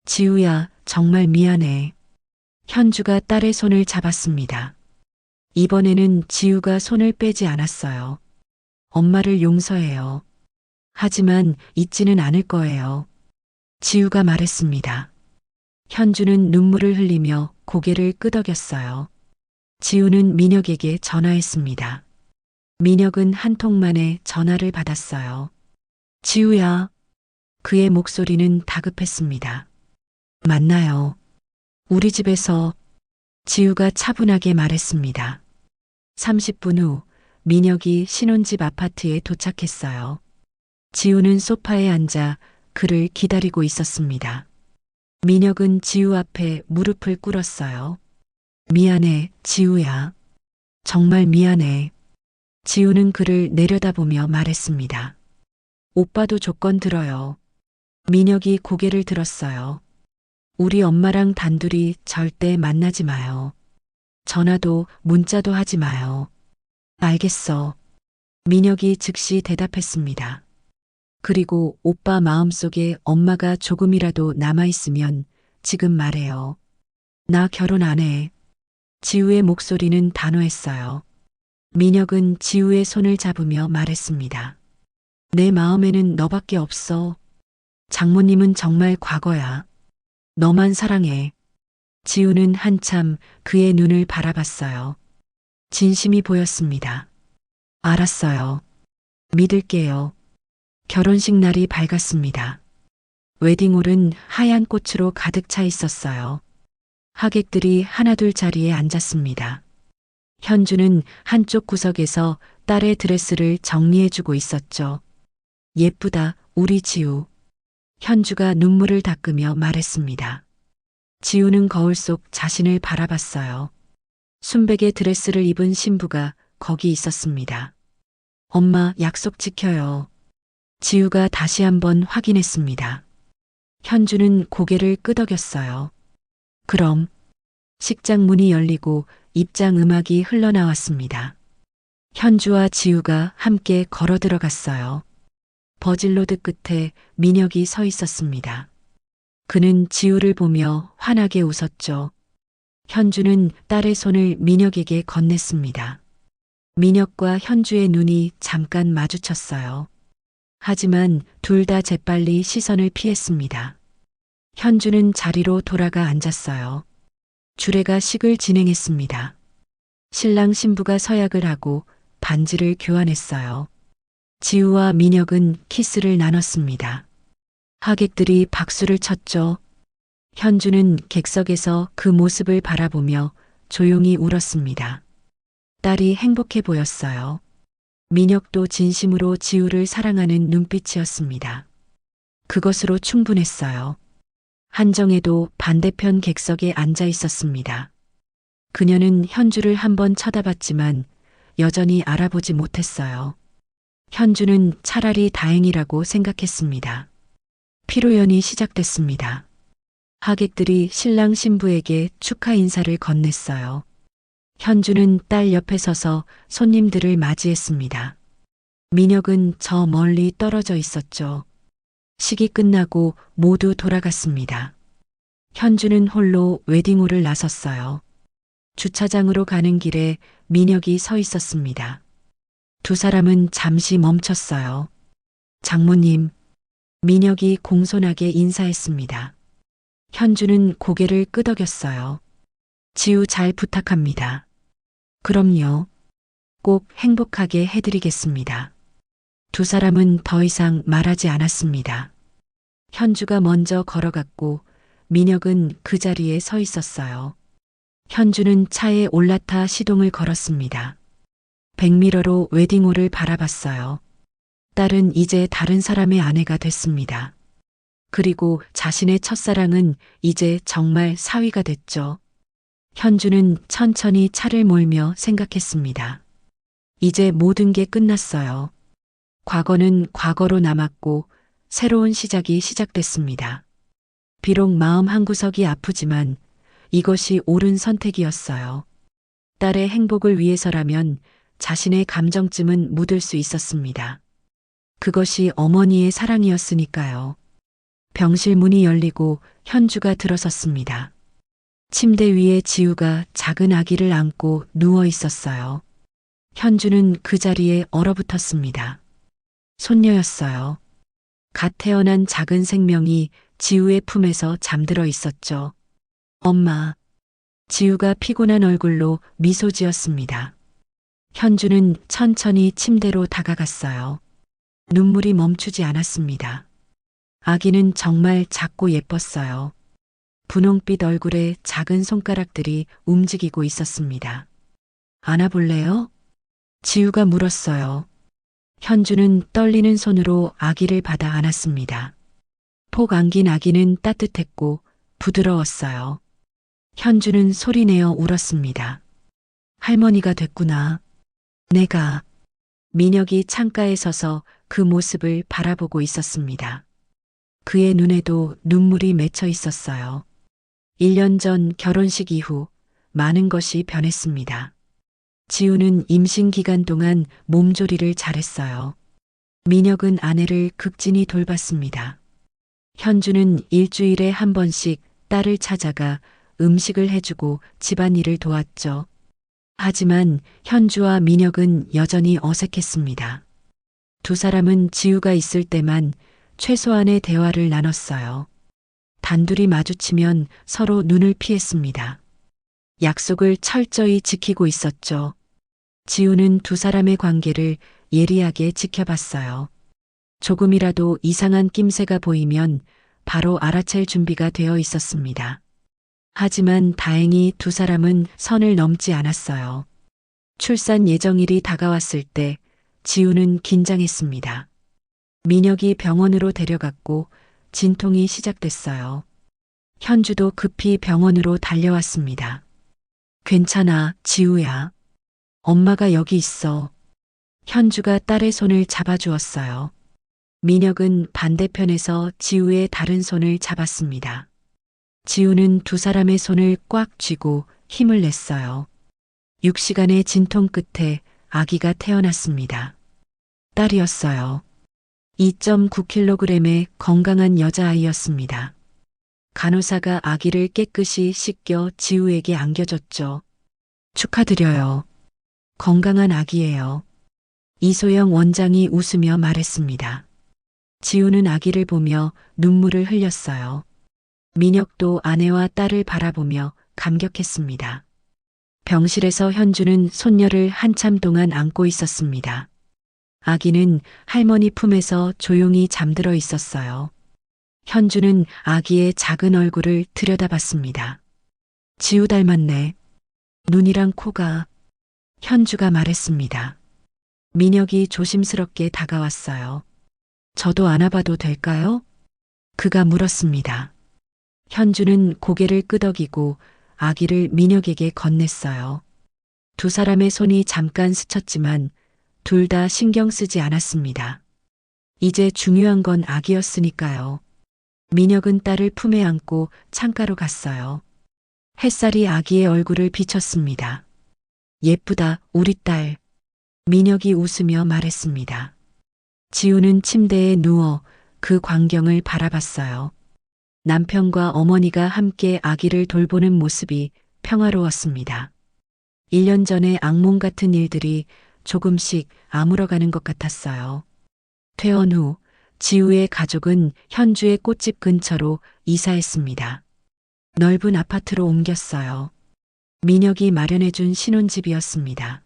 지우야, 정말 미안해. 현주가 딸의 손을 잡았습니다. 이번에는 지우가 손을 빼지 않았어요. 엄마를 용서해요. 하지만 잊지는 않을 거예요. 지우가 말했습니다. 현주는 눈물을 흘리며 고개를 끄덕였어요. 지우는 민혁에게 전화했습니다. 민혁은 한 통 만에 전화를 받았어요. 지우야. 그의 목소리는 다급했습니다. 만나요. 우리 집에서. 지우가 차분하게 말했습니다. 30분 후 민혁이 신혼집 아파트에 도착했어요. 지우는 소파에 앉아 그를 기다리고 있었습니다. 민혁은 지우 앞에 무릎을 꿇었어요. 미안해, 지우야. 정말 미안해. 지우는 그를 내려다보며 말했습니다. 오빠도 조건 들어요. 민혁이 고개를 들었어요. 우리 엄마랑 단둘이 절대 만나지 마요. 전화도 문자도 하지 마요. 알겠어. 민혁이 즉시 대답했습니다. 그리고 오빠 마음속에 엄마가 조금이라도 남아있으면 지금 말해요. 나 결혼 안 해. 지우의 목소리는 단호했어요. 민혁은 지우의 손을 잡으며 말했습니다. 내 마음에는 너밖에 없어. 장모님은 정말 과거야. 너만 사랑해. 지우는 한참 그의 눈을 바라봤어요. 진심이 보였습니다. 알았어요. 믿을게요. 결혼식 날이 밝았습니다. 웨딩홀은 하얀 꽃으로 가득 차 있었어요. 하객들이 하나둘 자리에 앉았습니다. 현주는 한쪽 구석에서 딸의 드레스를 정리해주고 있었죠. 예쁘다, 우리 지우. 현주가 눈물을 닦으며 말했습니다. 지우는 거울 속 자신을 바라봤어요. 순백의 드레스를 입은 신부가 거기 있었습니다. 엄마, 약속 지켜요. 지우가 다시 한번 확인했습니다. 현주는 고개를 끄덕였어요. 그럼 식장 문이 열리고 입장 음악이 흘러나왔습니다. 현주와 지우가 함께 걸어 들어갔어요. 버질로드 끝에 민혁이 서 있었습니다. 그는 지우를 보며 환하게 웃었죠. 현주는 딸의 손을 민혁에게 건넸습니다. 민혁과 현주의 눈이 잠깐 마주쳤어요. 하지만 둘 다 재빨리 시선을 피했습니다. 현주는 자리로 돌아가 앉았어요. 주례가 식을 진행했습니다. 신랑 신부가 서약을 하고 반지를 교환했어요. 지우와 민혁은 키스를 나눴습니다. 하객들이 박수를 쳤죠. 현주는 객석에서 그 모습을 바라보며 조용히 울었습니다. 딸이 행복해 보였어요. 민혁도 진심으로 지우를 사랑하는 눈빛이었습니다. 그것으로 충분했어요. 한정혜도 반대편 객석에 앉아 있었습니다. 그녀는 현주를 한번 쳐다봤지만 여전히 알아보지 못했어요. 현주는 차라리 다행이라고 생각했습니다. 피로연이 시작됐습니다. 하객들이 신랑 신부에게 축하 인사를 건넸어요. 현주는 딸 옆에 서서 손님들을 맞이했습니다. 민혁은 저 멀리 떨어져 있었죠. 식이 끝나고 모두 돌아갔습니다. 현주는 홀로 웨딩홀을 나섰어요. 주차장으로 가는 길에 민혁이 서 있었습니다. 두 사람은 잠시 멈췄어요. 장모님, 민혁이 공손하게 인사했습니다. 현주는 고개를 끄덕였어요. 지우 잘 부탁합니다. 그럼요. 꼭 행복하게 해드리겠습니다. 두 사람은 더 이상 말하지 않았습니다. 현주가 먼저 걸어갔고 민혁은 그 자리에 서 있었어요. 현주는 차에 올라타 시동을 걸었습니다. 백미러로 웨딩홀을 바라봤어요. 딸은 이제 다른 사람의 아내가 됐습니다. 그리고 자신의 첫사랑은 이제 정말 사위가 됐죠. 현주는 천천히 차를 몰며 생각했습니다. 이제 모든 게 끝났어요. 과거는 과거로 남았고 새로운 시작이 시작됐습니다. 비록 마음 한구석이 아프지만 이것이 옳은 선택이었어요. 딸의 행복을 위해서라면 자신의 감정쯤은 묻을 수 있었습니다. 그것이 어머니의 사랑이었으니까요. 병실 문이 열리고 현주가 들어섰습니다. 침대 위에 지우가 작은 아기를 안고 누워 있었어요. 현주는 그 자리에 얼어붙었습니다. 손녀였어요. 갓 태어난 작은 생명이 지우의 품에서 잠들어 있었죠. 엄마. 지우가 피곤한 얼굴로 미소 지었습니다. 현주는 천천히 침대로 다가갔어요. 눈물이 멈추지 않았습니다. 아기는 정말 작고 예뻤어요. 분홍빛 얼굴에 작은 손가락들이 움직이고 있었습니다. 안아볼래요? 지우가 물었어요. 현주는 떨리는 손으로 아기를 받아 안았습니다. 폭 안긴 아기는 따뜻했고 부드러웠어요. 현주는 소리내어 울었습니다. 할머니가 됐구나. 내가. 민혁이 창가에 서서 그 모습을 바라보고 있었습니다. 그의 눈에도 눈물이 맺혀 있었어요. 1년 전 결혼식 이후 많은 것이 변했습니다. 지우는 임신 기간 동안 몸조리를 잘했어요. 민혁은 아내를 극진히 돌봤습니다. 현주는 일주일에 한 번씩 딸을 찾아가 음식을 해주고 집안일을 도왔죠. 하지만 현주와 민혁은 여전히 어색했습니다. 두 사람은 지우가 있을 때만 최소한의 대화를 나눴어요. 단둘이 마주치면 서로 눈을 피했습니다. 약속을 철저히 지키고 있었죠. 지우는 두 사람의 관계를 예리하게 지켜봤어요. 조금이라도 이상한 낌새가 보이면 바로 알아챌 준비가 되어 있었습니다. 하지만 다행히 두 사람은 선을 넘지 않았어요. 출산 예정일이 다가왔을 때 지우는 긴장했습니다. 민혁이 병원으로 데려갔고 진통이 시작됐어요. 현주도 급히 병원으로 달려왔습니다. 괜찮아, 지우야. 엄마가 여기 있어. 현주가 딸의 손을 잡아주었어요. 민혁은 반대편에서 지우의 다른 손을 잡았습니다. 지우는 두 사람의 손을 꽉 쥐고 힘을 냈어요. 6시간의 진통 끝에 아기가 태어났습니다. 딸이었어요. 2.9kg의 건강한 여자아이였습니다. 간호사가 아기를 깨끗이 씻겨 지우에게 안겨줬죠. 축하드려요. 건강한 아기예요. 이소영 원장이 웃으며 말했습니다. 지우는 아기를 보며 눈물을 흘렸어요. 민혁도 아내와 딸을 바라보며 감격했습니다. 병실에서 현주는 손녀를 한참 동안 안고 있었습니다. 아기는 할머니 품에서 조용히 잠들어 있었어요. 현주는 아기의 작은 얼굴을 들여다봤습니다. 지우 닮았네. 눈이랑 코가. 현주가 말했습니다. 민혁이 조심스럽게 다가왔어요. 저도 안아봐도 될까요? 그가 물었습니다. 현주는 고개를 끄덕이고 아기를 민혁에게 건넸어요. 두 사람의 손이 잠깐 스쳤지만 둘 다 신경 쓰지 않았습니다. 이제 중요한 건 아기였으니까요. 민혁은 딸을 품에 안고 창가로 갔어요. 햇살이 아기의 얼굴을 비쳤습니다. 예쁘다, 우리 딸. 민혁이 웃으며 말했습니다. 지우는 침대에 누워 그 광경을 바라봤어요. 남편과 어머니가 함께 아기를 돌보는 모습이 평화로웠습니다. 1년 전의 악몽 같은 일들이 조금씩 아물어가는 것 같았어요. 퇴원 후 지우의 가족은 현주의 꽃집 근처로 이사했습니다. 넓은 아파트로 옮겼어요. 민혁이 마련해준 신혼집이었습니다.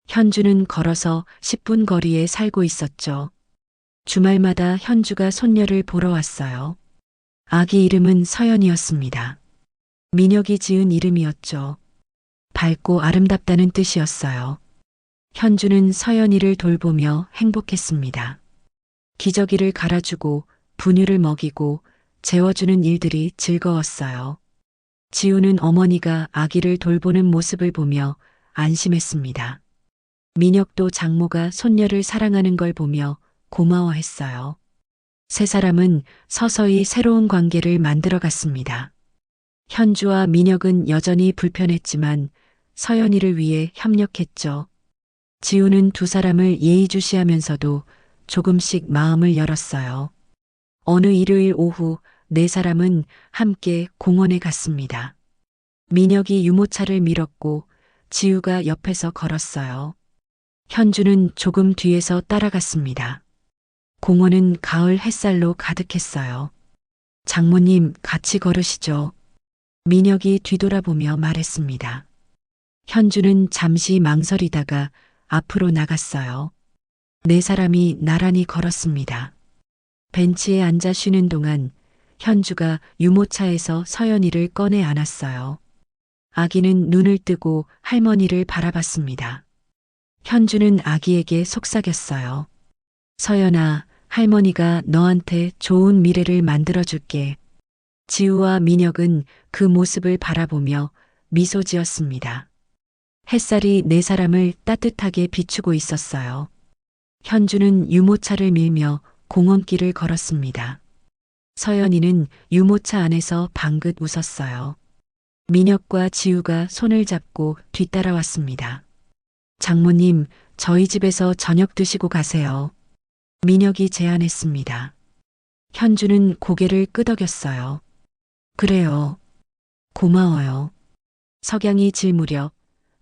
현주는 걸어서 10분 거리에 살고 있었죠. 주말마다 현주가 손녀를 보러 왔어요. 아기 이름은 서연이었습니다. 민혁이 지은 이름이었죠. 밝고 아름답다는 뜻이었어요. 현주는 서연이를 돌보며 행복했습니다. 기저귀를 갈아주고 분유를 먹이고 재워주는 일들이 즐거웠어요. 지우는 어머니가 아기를 돌보는 모습을 보며 안심했습니다. 민혁도 장모가 손녀를 사랑하는 걸 보며 고마워했어요. 세 사람은 서서히 새로운 관계를 만들어갔습니다. 현주와 민혁은 여전히 불편했지만 서연이를 위해 협력했죠. 지우는 두 사람을 예의주시하면서도 조금씩 마음을 열었어요. 어느 일요일 오후 네 사람은 함께 공원에 갔습니다. 민혁이 유모차를 밀었고 지우가 옆에서 걸었어요. 현주는 조금 뒤에서 따라갔습니다. 공원은 가을 햇살로 가득했어요. 장모님 같이 걸으시죠. 민혁이 뒤돌아보며 말했습니다. 현주는 잠시 망설이다가 앞으로 나갔어요. 네 사람이 나란히 걸었습니다. 벤치에 앉아 쉬는 동안 현주가 유모차에서 서연이를 꺼내 안았어요. 아기는 눈을 뜨고 할머니를 바라봤습니다. 현주는 아기에게 속삭였어요. 서연아, 할머니가 너한테 좋은 미래를 만들어줄게. 지우와 민혁은 그 모습을 바라보며 미소 지었습니다. 햇살이 네 사람을 따뜻하게 비추고 있었어요. 현주는 유모차를 밀며 공원길을 걸었습니다. 서연이는 유모차 안에서 방긋 웃었어요. 민혁과 지우가 손을 잡고 뒤따라왔습니다. 장모님, 저희 집에서 저녁 드시고 가세요. 민혁이 제안했습니다. 현주는 고개를 끄덕였어요. 그래요. 고마워요. 석양이 질 무렵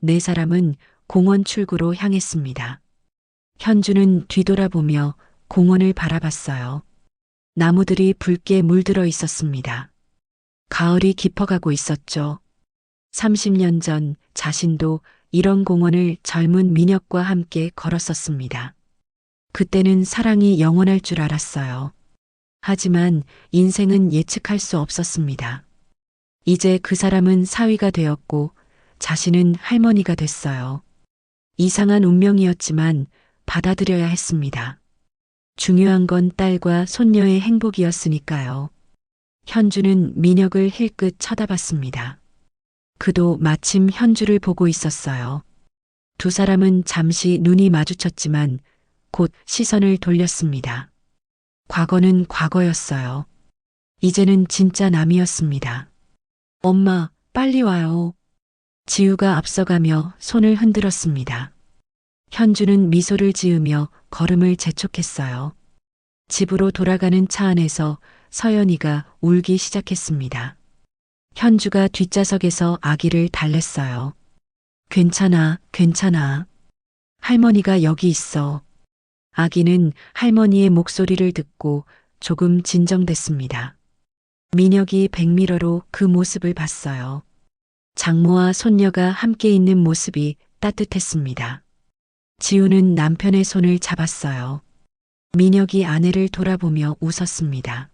네 사람은 공원 출구로 향했습니다. 현주는 뒤돌아보며 공원을 바라봤어요. 나무들이 붉게 물들어 있었습니다. 가을이 깊어가고 있었죠. 30년 전 자신도 이런 공원을 젊은 민혁과 함께 걸었었습니다. 그때는 사랑이 영원할 줄 알았어요. 하지만 인생은 예측할 수 없었습니다. 이제 그 사람은 사위가 되었고 자신은 할머니가 됐어요. 이상한 운명이었지만 받아들여야 했습니다. 중요한 건 딸과 손녀의 행복이었으니까요. 현주는 민혁을 힐끗 쳐다봤습니다. 그도 마침 현주를 보고 있었어요. 두 사람은 잠시 눈이 마주쳤지만 곧 시선을 돌렸습니다. 과거는 과거였어요. 이제는 진짜 남이었습니다. 엄마, 빨리 와요. 지우가 앞서가며 손을 흔들었습니다. 현주는 미소를 지으며 걸음을 재촉했어요. 집으로 돌아가는 차 안에서 서연이가 울기 시작했습니다. 현주가 뒷좌석에서 아기를 달랬어요. 괜찮아, 괜찮아. 할머니가 여기 있어. 아기는 할머니의 목소리를 듣고 조금 진정됐습니다. 민혁이 백미러로 그 모습을 봤어요. 장모와 손녀가 함께 있는 모습이 따뜻했습니다. 지우는 남편의 손을 잡았어요. 민혁이 아내를 돌아보며 웃었습니다.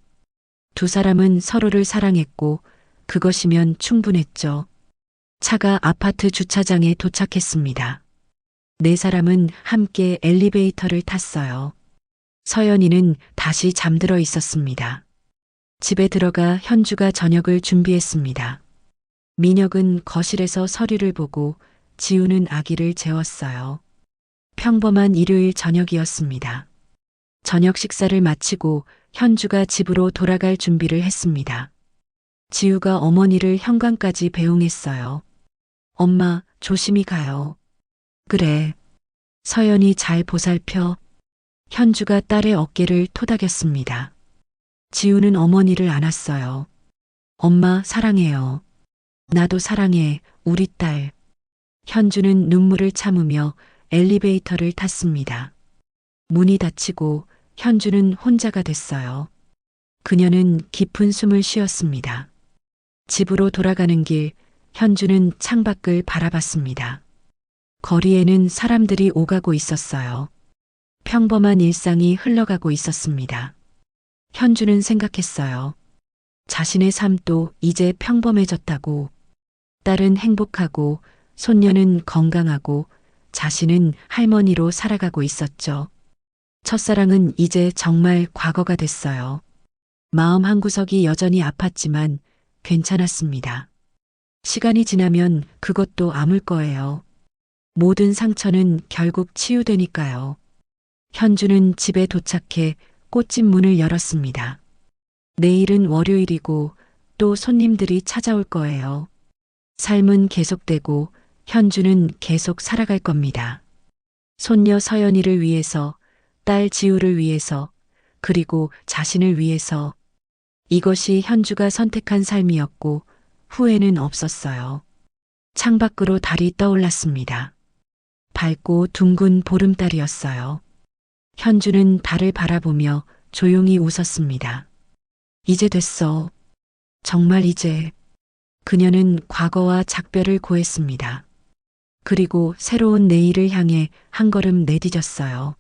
두 사람은 서로를 사랑했고 그것이면 충분했죠. 차가 아파트 주차장에 도착했습니다. 네 사람은 함께 엘리베이터를 탔어요. 서연이는 다시 잠들어 있었습니다. 집에 들어가 현주가 저녁을 준비했습니다. 민혁은 거실에서 서류를 보고 지우는 아기를 재웠어요. 평범한 일요일 저녁이었습니다. 저녁 식사를 마치고 현주가 집으로 돌아갈 준비를 했습니다. 지우가 어머니를 현관까지 배웅했어요. 엄마, 조심히 가요. 그래. 서연이 잘 보살펴. 현주가 딸의 어깨를 토닥였습니다. 지우는 어머니를 안았어요. 엄마, 사랑해요. 나도 사랑해, 우리 딸. 현주는 눈물을 참으며 엘리베이터를 탔습니다. 문이 닫히고 현주는 혼자가 됐어요. 그녀는 깊은 숨을 쉬었습니다. 집으로 돌아가는 길, 현주는 창밖을 바라봤습니다. 거리에는 사람들이 오가고 있었어요. 평범한 일상이 흘러가고 있었습니다. 현주는 생각했어요. 자신의 삶도 이제 평범해졌다고. 딸은 행복하고 손녀는 건강하고 자신은 할머니로 살아가고 있었죠. 첫사랑은 이제 정말 과거가 됐어요. 마음 한구석이 여전히 아팠지만 괜찮았습니다. 시간이 지나면 그것도 아물 거예요. 모든 상처는 결국 치유되니까요. 현주는 집에 도착해 꽃집 문을 열었습니다. 내일은 월요일이고 또 손님들이 찾아올 거예요. 삶은 계속되고 현주는 계속 살아갈 겁니다. 손녀 서연이를 위해서, 딸 지우를 위해서, 그리고 자신을 위해서. 이것이 현주가 선택한 삶이었고 후회는 없었어요. 창밖으로 달이 떠올랐습니다. 밝고 둥근 보름달이었어요. 현주는 달을 바라보며 조용히 웃었습니다. 이제 됐어. 정말 이제. 그녀는 과거와 작별을 고했습니다. 그리고 새로운 내일을 향해 한 걸음 내디뎠어요.